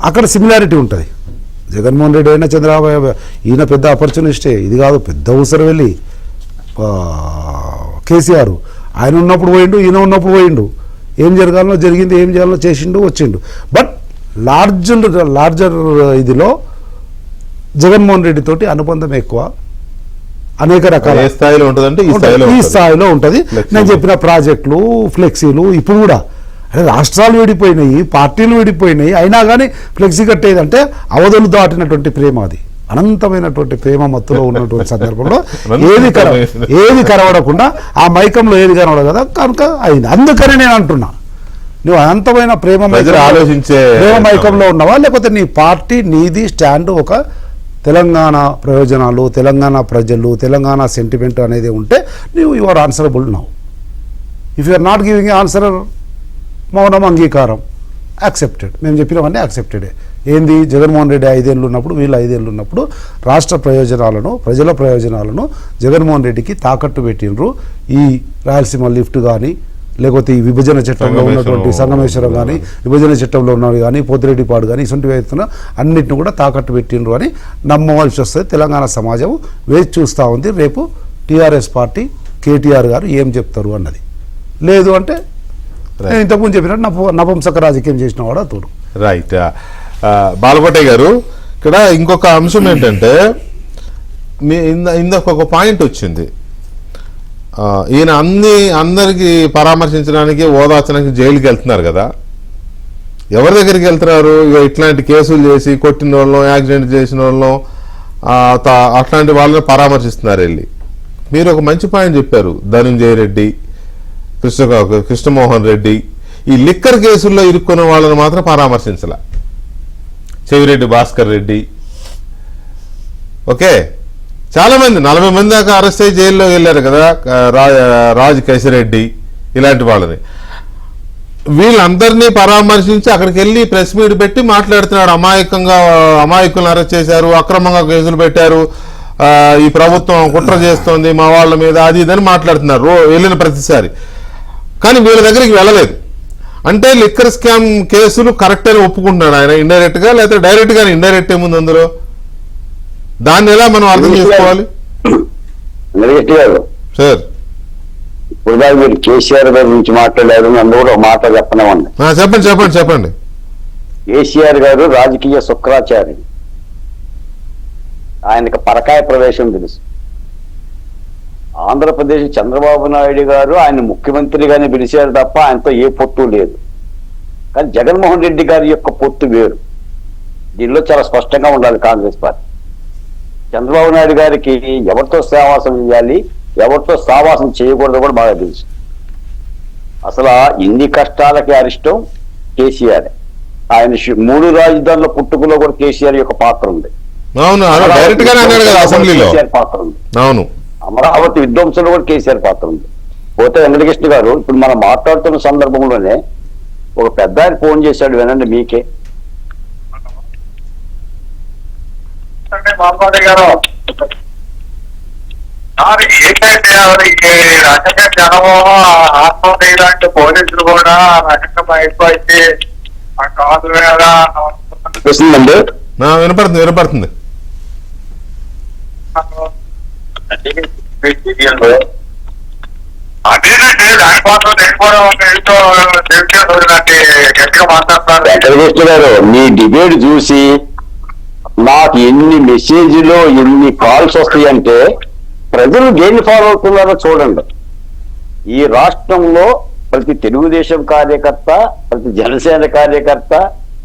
అక్కడ సిమిలారిటీ ఉంటుంది. జగన్మోహన్ రెడ్డి అయినా చంద్రబాబు ఈయన పెద్ద ఆపర్చునిస్టే, ఇది కాదు పెద్ద ఊసరు వెళ్ళి కేసీఆర్ ఆయన ఉన్నప్పుడు పోయిండు, ఈయన ఉన్నప్పుడు పోయిండు, ఏం జరగాలనో జరిగింది, ఏం చేయాలనో చేసిండు, వచ్చిండు. బట్ లార్జర్ ఇదిలో జగన్మోహన్ రెడ్డి తోటి అనుబంధం ఎక్కువ, అనేక రకాల స్థాయిలో ఉంటుందంటే ఈ స్థాయిలో ఉంటుంది. నేను చెప్పిన ప్రాజెక్టులు, ఫ్లెక్సీలు, ఇప్పుడు కూడా రాష్ట్రాలు విడిపోయినాయి, పార్టీలు విడిపోయినాయి, అయినా కానీ ఫ్లెక్సీ కట్టేదంటే అవధులు దాటినటువంటి ప్రేమ, అది అనంతమైనటువంటి ప్రేమ మత్తులో ఉన్నటువంటి సందర్భంలో ఏది కనబడకుండా ఆ మైకంలో ఏది కనబడదు కదా, కనుక అయింది. అందుకని నేను అంటున్నా, నువ్వు అనంతమైన ప్రేమ మైకంలో ఉన్నావా, లేకపోతే నీ పార్టీ, నీది స్టాండ్ ఒక తెలంగాణ ప్రయోజనాలు, తెలంగాణ ప్రజలు, తెలంగాణ సెంటిమెంట్ అనేది ఉంటే నువ్వు you are answerable now. If you are not giving answer, మౌనం అంగీకారం, యాక్సెప్టెడ్. మేము చెప్పినవన్నీ యాక్సెప్టెడే. ఏంది, జగన్మోహన్ రెడ్డి 5 ఏళ్ళు ఉన్నప్పుడు, వీళ్ళు 5 ఏళ్ళు ఉన్నప్పుడు రాష్ట్ర ప్రయోజనాలను, ప్రజల ప్రయోజనాలను జగన్మోహన్ రెడ్డికి తాకట్టు పెట్టినరు. ఈ రాయలసీమ లిఫ్ట్ కానీ, లేకపోతే ఈ విభజన చట్టంలో ఉన్నటువంటి సంగమేశ్వరం కానీ, విభజన చట్టంలో ఉన్నవి కానీ, పోతిరెడ్డిపాడు కానీ, ఇటువంటి వేస్తున్న అన్నింటిని కూడా తాకట్టు పెట్టినరు అని నమ్మవలసి వస్తుంది. తెలంగాణ సమాజం వేచి చూస్తూ ఉంది రేపు టీఆర్ఎస్ పార్టీ, కేటీఆర్ గారు ఏం చెప్తారు అన్నది. లేదు అంటే నేను ఇంతకుముందు చెప్పినట్టు నపుంసక రాజకీయం చేసిన వాడు అతడు. రైట్. బాలకోటయ్య గారు, ఇక్కడ ఇంకొక అంశం ఏంటంటే, ఇందాక ఒక పాయింట్ వచ్చింది, ఈయన అందరికి పరామర్శించడానికి, ఓదార్చడానికి జైలుకి వెళ్తున్నారు కదా. ఎవరి దగ్గరికి వెళ్తున్నారు? ఇట్లాంటి కేసులు చేసి కొట్టిన వాళ్ళను, యాక్సిడెంట్ చేసిన వాళ్ళను, అట్లాంటి వాళ్ళని పరామర్శిస్తున్నారు వెళ్ళి. మీరు ఒక మంచి పాయింట్ చెప్పారు, ధనంజయ రెడ్డి, కృష్ణమోహన్ రెడ్డి, ఈ లిక్కర్ కేసుల్లో ఇరుక్కున్న వాళ్ళని మాత్రం పరామర్శించాల. చెవిరెడ్డి భాస్కర్ రెడ్డి, ఓకే, చాలా మంది 40 మంది దాకా అరెస్ట్ అయ్యి జైల్లో వెళ్ళారు కదా, రాజ్ కేశిరెడ్డి, ఇలాంటి వాళ్ళని. వీళ్ళందరినీ పరామర్శించి అక్కడికి వెళ్ళి ప్రెస్ మీట్ పెట్టి మాట్లాడుతున్నాడు. అమాయకులను అరెస్ట్ చేశారు, అక్రమంగా కేసులు పెట్టారు, ఈ ప్రభుత్వం కుట్ర చేస్తోంది మా వాళ్ళ మీద, అది ఇదని మాట్లాడుతున్నారు వెళ్ళిన ప్రతిసారి. కానీ వీళ్ళ దగ్గరికి వెళ్ళలేదు. అంటే లిక్కర్ స్కామ్ కేసులు కరెక్ట్ అని ఒప్పుకుంటున్నాడు ఆయన, ఇండైరెక్ట్ గా, లేకపోతే డైరెక్ట్ గా. ఇండైరెక్ట్ ఏముంది అందులో? దాన్ని ఎలా మనం అర్థం చేసుకోవాలి? సార్, ఇప్పుడు మీరు కేసీఆర్ గారి గురించి మాట్లాడారు, నన్ను కూడా ఒక మాట చెప్పనివ్వండి. చెప్పండి. కేసీఆర్ గారు రాజకీయ శుక్రాచార్యుడు. ఆయనకు పరకాయ ప్రవేశం తెలుసు. ఆంధ్రప్రదేశ్ చంద్రబాబు నాయుడు గారు ఆయన ముఖ్యమంత్రిగానే పిలిచారు తప్ప ఆయనతో ఏ పొత్తు లేదు. కానీ జగన్మోహన్ రెడ్డి గారి యొక్క పొత్తు వేరు. దీనిలో చాలా స్పష్టంగా ఉండాలి కాంగ్రెస్ పార్టీ. చంద్రబాబు నాయుడు గారికి ఎవరితో సహవాసం చేయాలి, ఎవరితో సహవాసం చేయకూడదు కూడా బాగా తెలుసు. అసలు ఇన్ని కష్టాలకి అరిష్టం కేసీఆర్. ఆయన 3 రాజధానుల పుట్టుకలో కూడా కేసీఆర్ యొక్క పాత్ర ఉంది. అవును, డైరెక్ట్ గానే అన్నాడు కదా అసెంబ్లీలో. కేసీఆర్ పాత్ర ఉంది. అవును, అమరావతి విధ్వంసంలో కూడా కేసీఆర్ పాత్ర ఉంది. పోతే వెంకటకృష్ణ గారు ఇప్పుడు మనం మాట్లాడుతున్న సందర్భంలోనే ఒక పెద్ద ఆయన ఫోన్ చేశాడు, వినండి మీకే. బాబు గారు ఏంటంటే ఎవరికి రకంగా జనము ఆత్మహత్య ఇలాంటి పోలీసులు కూడా రకంగా అయిపోయి ఆ కాదు మీద వస్తుందండి. వినపడుతుంది. అదేనండి దానికోసం గట్టిగా మాట్లాడతారు. వెంకటకృష్ణ గారు మీ డిబేట్ చూసి నాకు ఎన్ని మెసేజ్లు ఎన్ని కాల్స్ వస్తాయంటే ప్రజలు దేన్ని ఫాలో అవుతున్నారో చూడండి. ఈ రాష్ట్రంలో ప్రతి తెలుగుదేశం కార్యకర్త, ప్రతి జనసేన కార్యకర్త,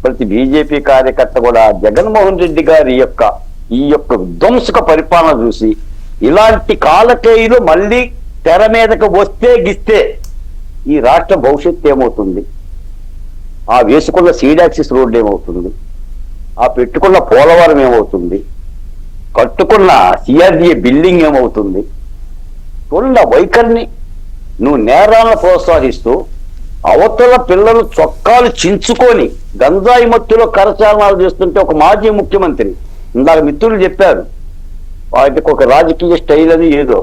ప్రతి బీజేపీ కార్యకర్త కూడా జగన్మోహన్ రెడ్డి గారి ఈ యొక్క విధ్వంసక పరిపాలన చూసి ఇలాంటి కాలకేయులు మళ్ళీ తెర మీదకు వస్తే గిస్తే ఈ రాష్ట్ర భవిష్యత్తు ఏమవుతుంది, ఆ వేసుకున్న సీడాక్సిస్ రోడ్డు ఏమవుతుంది, ఆ పెట్టుకున్న పోలవరం ఏమవుతుంది, కట్టుకున్న సిఆర్డీఏ బిల్డింగ్ ఏమవుతుంది. చూడండి ఆ వైఖరిని. నువ్వు నేరాలను ప్రోత్సహిస్తూ అవతల పిల్లలు చొక్కాలు చించుకొని గంజాయి మత్తులో కరచాలనాలు చేస్తుంటే ఒక మాజీ ముఖ్యమంత్రి, ఇందాక మిత్రులు చెప్పారు, వాటికి ఒక రాజకీయ స్టైల్ అని ఏదో.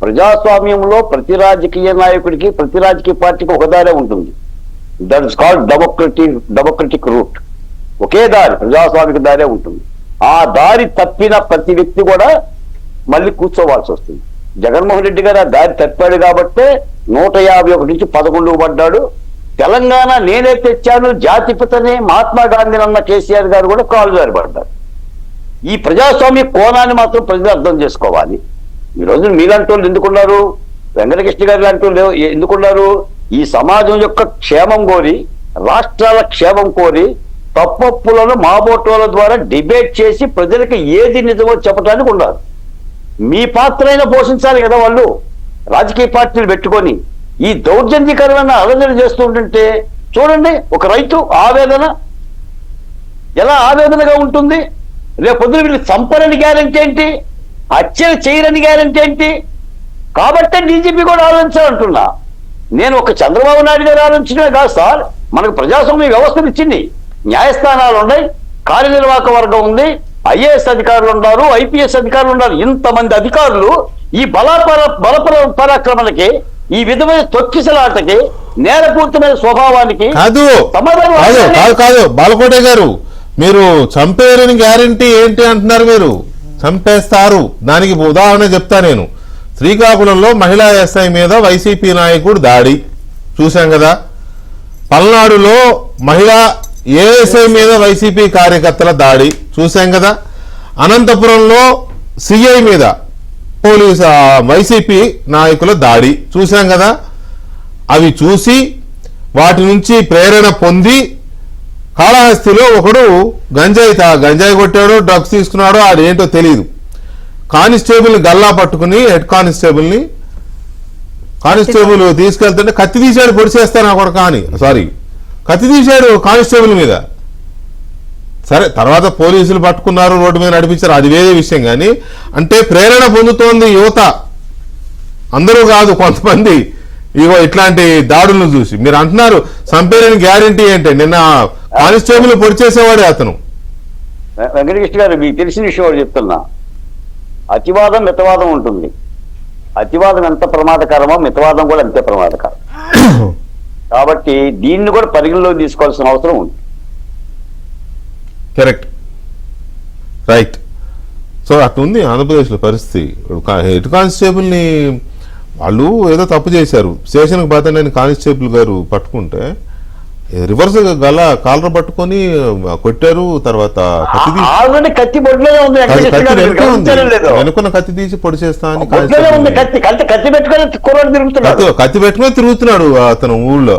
ప్రజాస్వామ్యంలో ప్రతి రాజకీయ నాయకుడికి, ప్రతి రాజకీయ పార్టీకి ఒక దారే ఉంటుంది. That is called democratic route. ఒకే దారి, ప్రజాస్వామిక దారే ఉంటుంది. ఆ దారి తప్పిన ప్రతి వ్యక్తి కూడా మళ్ళీ కూర్చోవాల్సి వస్తుంది. జగన్మోహన్ రెడ్డి గారు ఆ దారి తప్పాడు కాబట్టే 151 నుంచి 11 పడ్డాడు. తెలంగాణ నేనే తెచ్చాను, జాతిపితనే మహాత్మా గాంధీని అన్న కేసీఆర్ గారు కూడా కాలు జారి పడ్డారు. ఈ ప్రజాస్వామ్య కోణాన్ని మాత్రం ప్రజలు అర్థం చేసుకోవాలి. ఈ రోజు మీలాంటి వాళ్ళు ఎందుకున్నారు, వెంకటకృష్ణ గారు లాంటి వాళ్ళు ఎందుకున్నారు? ఈ సమాజం యొక్క క్షేమం కోరి, రాష్ట్రాల క్షేమం కోరి తప్పప్పులను మాబోటోల ద్వారా డిబేట్ చేసి ప్రజలకు ఏది నిజమో చెప్పడానికి ఉన్నారు. మీ పాత్ర అయినా పోషించాలి కదా వాళ్ళు. రాజకీయ పార్టీలు పెట్టుకొని ఈ దౌర్జన్యకరమైన అలజడి చేస్తూ ఉంటుంటే చూడండి, ఒక రైతు ఆవేదన ఎలా ఆవేదనగా ఉంటుంది. రేపు పొద్దున వీళ్ళు చంపరని గ్యారెంటీ ఏంటి, హత్యలు చేయరని గ్యారెంటీ ఏంటి? కాబట్టే డీజీపీ కూడా ఆలోచించాలంటున్నా. నేను ఒక చంద్రబాబు నాయుడు గారు ఆలోచించడమే కాదు సార్, మనకు ప్రజాస్వామ్య వ్యవస్థను ఇచ్చింది. న్యాయస్థానాలు ఉన్నాయి, కార్యనిర్వాహక వర్గం ఉంది, ఐఏఎస్ అధికారులు ఉన్నారు, ఐపీఎస్ అధికారులు ఉన్నారు. ఇంతమంది అధికారులు ఈ పరాక్రమణకి, ఈ విధమైన తొక్కిసలాటకి, నేరపూర్తమైన స్వభావానికి కాదు బాలకోట గారు, మీరు చంపేరని గ్యారంటీ ఏంటి అంటున్నారు? మీరు చంపేస్తారు. దానికి ఉదాహరణ చెప్తా నేను. శ్రీకాకుళంలో మహిళా ఎస్ఐ మీద వైసీపీ నాయకుడు దాడి చూశాం కదా. పల్నాడులో మహిళా ఏఎస్ఐ మీద వైసీపీ కార్యకర్తల దాడి చూశాం కదా. అనంతపురంలో సిఐ మీద పోలీసు వైసీపీ నాయకుల దాడి చూశాం కదా. అవి చూసి వాటి నుంచి ప్రేరణ పొంది కాళహస్తిలో ఒకడు గంజాయి కొట్టాడో, డ్రగ్స్ తీసుకున్నాడో, అదేంటో తెలియదు. కానిస్టేబుల్ని గల్లా పట్టుకుని హెడ్ కానిస్టేబుల్ తీసుకెళ్తుంటే కత్తి తీశాడు, పొడిచేస్తాను అక్కడ కత్తి తీశాడు కానిస్టేబుల్ మీద. సరే, తర్వాత పోలీసులు పట్టుకున్నారు, రోడ్డు మీద నడిపించారు, అది వేరే విషయం. కానీ అంటే ప్రేరణ పొందుతోంది యువత, అందరూ కాదు, కొంతమంది ఇగో ఇట్లాంటి దాడులను చూసి. మీరు అంటున్నారు చంపేరని గ్యారంటీ ఏంటి? నిన్న కానిస్టేబుల్ పొడి చేసేవాడే అతను. వెంకటకృష్ణ గారు, మీకు తెలిసిన విషయం ఒకటి చెప్తున్నా. అతివాదం మితవాదం ఉంటుంది. అతివాదం ఎంత ప్రమాదకరమో మితవాదం కూడా అంతే ప్రమాదకరం. కాబట్టి దీన్ని కూడా పరిగణలోకి తీసుకోవాల్సిన అవసరం ఉంది. Correct, right. సో అట్లుంది ఆంధ్రప్రదేశ్లో పరిస్థితి. హెడ్ కానిస్టేబుల్ని వాళ్ళు ఏదో తప్పు చేశారు, స్టేషన్కి పోతే నేను కానిస్టేబుల్ గారు పట్టుకుంటే రివర్స్ కాలర్ పట్టుకొని కొట్టారు, తర్వాత కత్తి తీసి ఆల్రెడీ కత్తి బొడ్లోనే ఉంది వెంకటకృష్ణ కత్తి గారు, మీరు వెనుక ఉంది, గమనించారో లేదో? వెనుకున్న కత్తి తీసి పొడి చేస్తా అని బొడ్లోనే ఉంది కత్తి, కత్తి పెట్టుకొని కుర్రాడు తిరుగుతున్నాడు. కత్తి పెట్టుకొని తిరుగుతున్నాడు అతను ఊళ్ళో.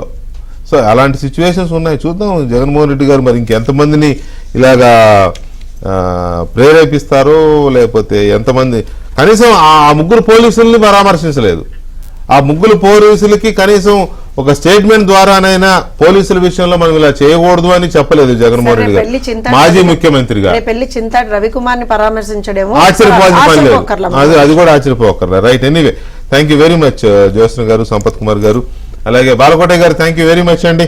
సో అలాంటి సిచ్యువేషన్స్ ఉన్నాయి. చూద్దాం జగన్మోహన్ రెడ్డి గారు మరి ఇంకెంతమందిని ఇలాగా ప్రేరేపిస్తారో, లేకపోతే ఎంతమంది. కనీసం ఆ ముగ్గురు పోలీసుల్ని పరామర్శించలేదు. ఆ ముగ్గురు పోలీసులకి కనీసం ఒక స్టేట్మెంట్ ద్వారానైనా పోలీసుల విషయంలో మనం ఇలా చేయకూడదు అని చెప్పలేదు జగన్మోహన్ రెడ్డి గారు, మాజీ ముఖ్యమంత్రిగా. పెళ్లి చింతాటి రవికుమార్ ని పరామర్శించడేమో ఆశ్చర్యపోవాల్సిన పని లేదు, అది కూడా ఆశ్చర్యపోకర్లే. Right, anyway thank you very much Jyotsna garu, Sampath Kumar గారు, అలాగే బాలకోట గారు, థ్యాంక్ యూ వెరీ మచ్ అండి.